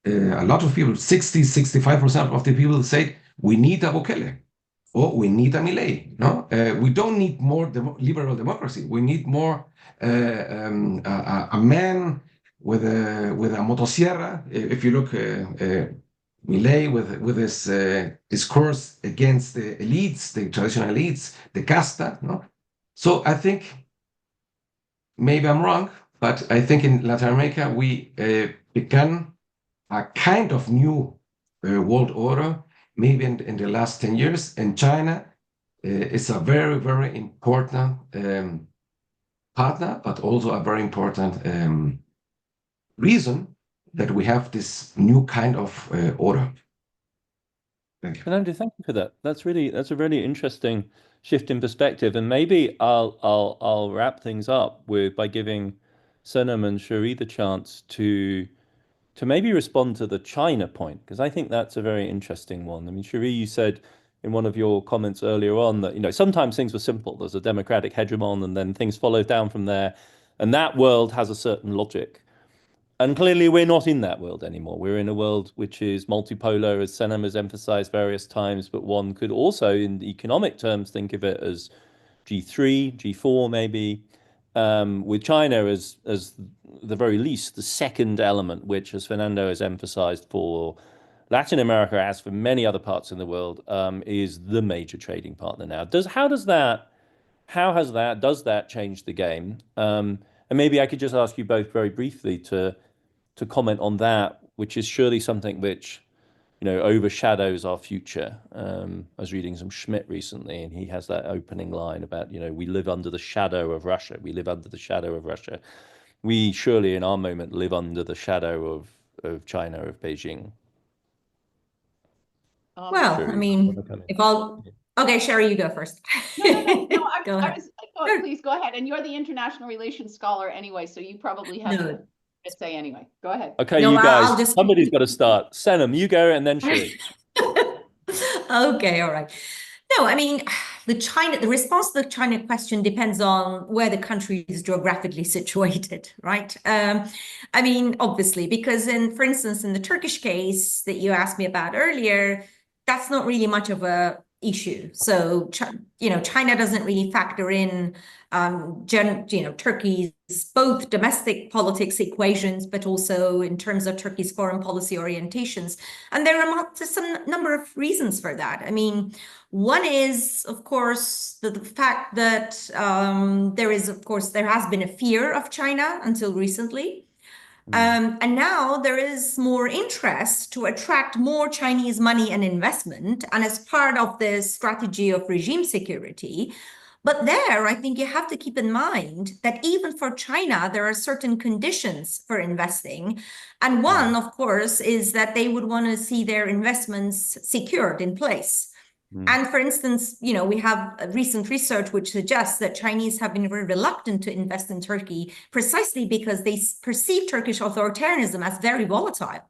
a lot of people, 65% of the people say we need a Bukele or we need a Milei. No, we don't need more liberal democracy. We need more a man with a motosierra. If you look, Milei with his discourse against the elites, the traditional elites, the casta. No, so I think maybe I'm wrong, but I think in Latin America we began a kind of new world order, maybe in the last 10 years, and China is a very, very important partner, but also a very important reason that we have this new kind of order. Thank you. Fernando, thank you for that. That's a really interesting shift in perspective, and maybe I'll wrap things up by giving Senem and Cherie the chance to maybe respond to the China point, because I think that's a very interesting one. I mean, Cherie, you said in one of your comments earlier on that sometimes things were simple. There's a democratic hegemon, and then things follow down from there, and that world has a certain logic. And clearly, we're not in that world anymore. We're in a world which is multipolar, as Senem has emphasized various times, but one could also, in economic terms, think of it as G3, G4 maybe, with China as the very least the second element, which, as Fernando has emphasized for Latin America, as for many other parts in the world, is the major trading partner now. Does that change the game? And maybe I could just ask you both very briefly to comment on that, which is surely something which overshadows our future. I was reading some Schmidt recently, and he has that opening line about, we live under the shadow of Russia. We live under the shadow of Russia. We surely in our moment live under the shadow of China, of Beijing. Well, Cherie, I mean, okay, Cherie, you go first. No, Go ahead. Please go ahead. And you're the international relations scholar anyway, so you probably have to say anyway. Go ahead. Okay, No, you guys, somebody's got to start. Senem, you go, and then Cherie. Okay, all right. No, I mean, the response to the China question depends on where the country is geographically situated, right? I mean, obviously, because for instance, in the Turkish case that you asked me about earlier, that's not really much of a issue. So, China doesn't really factor in, Turkey's both domestic politics equations, but also in terms of Turkey's foreign policy orientations. And there are some number of reasons for that. I mean, one is, of course, the fact that there has been a fear of China until recently. And now there is more interest to attract more Chinese money and investment, and as part of the strategy of regime security. But there, I think you have to keep in mind that even for China, there are certain conditions for investing. And one, of course, is that they would want to see their investments secured in place. And for instance, we have recent research which suggests that Chinese have been very reluctant to invest in Turkey precisely because they perceive Turkish authoritarianism as very volatile,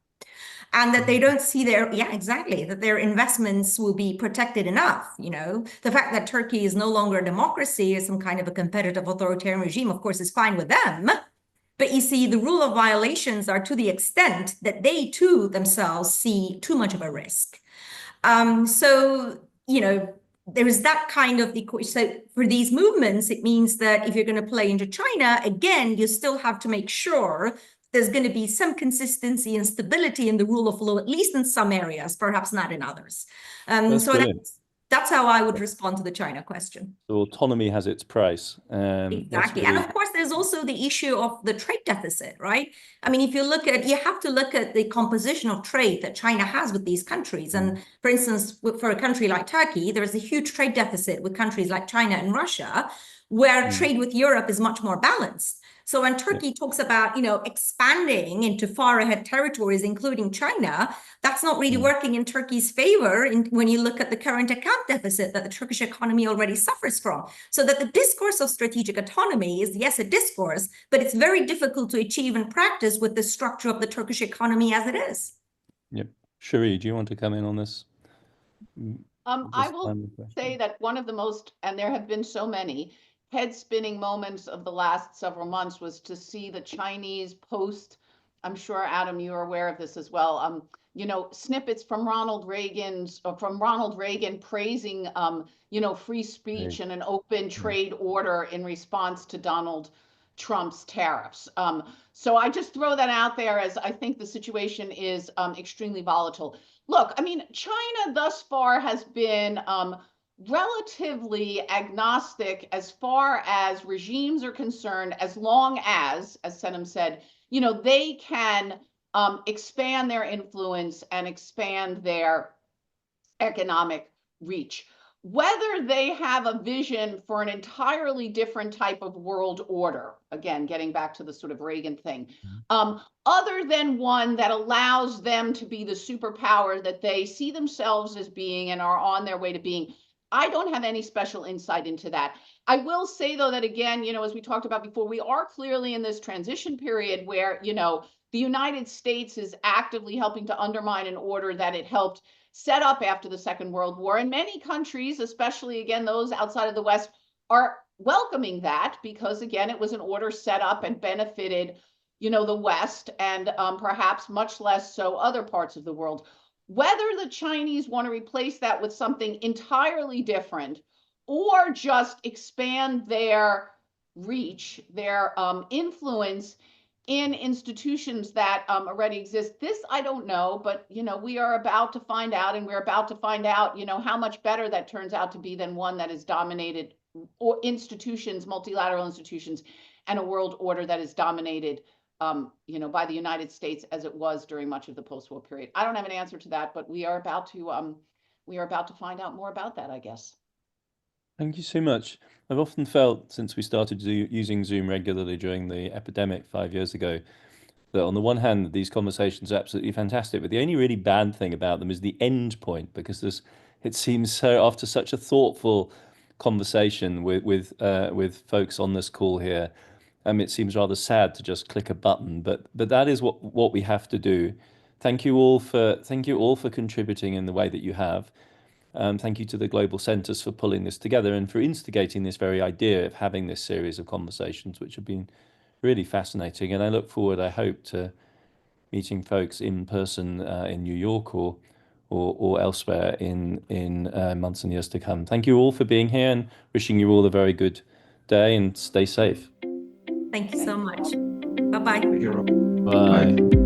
and that they don't see that their investments will be protected enough. The fact that Turkey is no longer a democracy, is some kind of a competitive authoritarian regime, of course, is fine with them. But you see, the rule of violations are to the extent that they too themselves see too much of a risk. So, there is that kind of equation. So for these movements, it means that if you're going to play into China, again, you still have to make sure there's going to be some consistency and stability in the rule of law, at least in some areas, perhaps not in others. So That's how I would respond to the China question. So autonomy has its price. Exactly. And of course, there's also the issue of the trade deficit, right? I mean, if you have to look at the composition of trade that China has with these countries. And for instance, for a country like Turkey, there is a huge trade deficit with countries like China and Russia, where trade with Europe is much more balanced. So when Turkey talks about, expanding into far ahead territories, including China, that's not really working in Turkey's favor when you look at the current account deficit that the Turkish economy already suffers from. So that the discourse of strategic autonomy is, yes, a discourse, but it's very difficult to achieve in practice with the structure of the Turkish economy as it is. Yep. Cherie, do you want to come in on this? I will say that one of the most, and there have been so many, head-spinning moments of the last several months was to see the Chinese post, I'm sure, Adam, you're aware of this as well, snippets from Ronald Reagan praising, free speech and an open trade order in response to Donald Trump's tariffs. So I just throw that out there as I think the situation is extremely volatile. Look, I mean, China thus far has been relatively agnostic as far as regimes are concerned, as long as Senem said, they can expand their influence and expand their economic reach. Whether they have a vision for an entirely different type of world order, again, getting back to the sort of Reagan thing, other than one that allows them to be the superpower that they see themselves as being and are on their way to being, I don't have any special insight into that. I will say, though, that again, as we talked about before, we are clearly in this transition period where, the United States is actively helping to undermine an order that it helped set up after the Second World War. And many countries, especially, again, those outside of the West, are welcoming that because, again, it was an order set up and benefited, the West and perhaps much less so other parts of the world. Whether the Chinese want to replace that with something entirely different or just expand their reach, their influence in institutions that already exist, this I don't know, but we are about to find out, and we're about to find out how much better that turns out to be than one that is dominated, or institutions, multilateral institutions, and a world order that is dominated by the United States as it was during much of the post-war period. I don't have an answer to that, but we are about to find out more about that, I guess. Thank you so much. I've often felt since we started using Zoom regularly during the epidemic 5 years ago, that on the one hand, these conversations are absolutely fantastic, but the only really bad thing about them is the end point, because it seems so, after such a thoughtful conversation with folks on this call here, it seems rather sad to just click a button, but that is what we have to do. Thank you all for contributing in the way that you have. Thank you to the Global Centres for pulling this together and for instigating this very idea of having this series of conversations, which have been really fascinating. And I look forward, I hope, to meeting folks in person in New York or elsewhere in months and years to come. Thank you all for being here, and wishing you all a very good day, and stay safe. Thank you so much. Bye-bye. Thank you, Rob. Bye.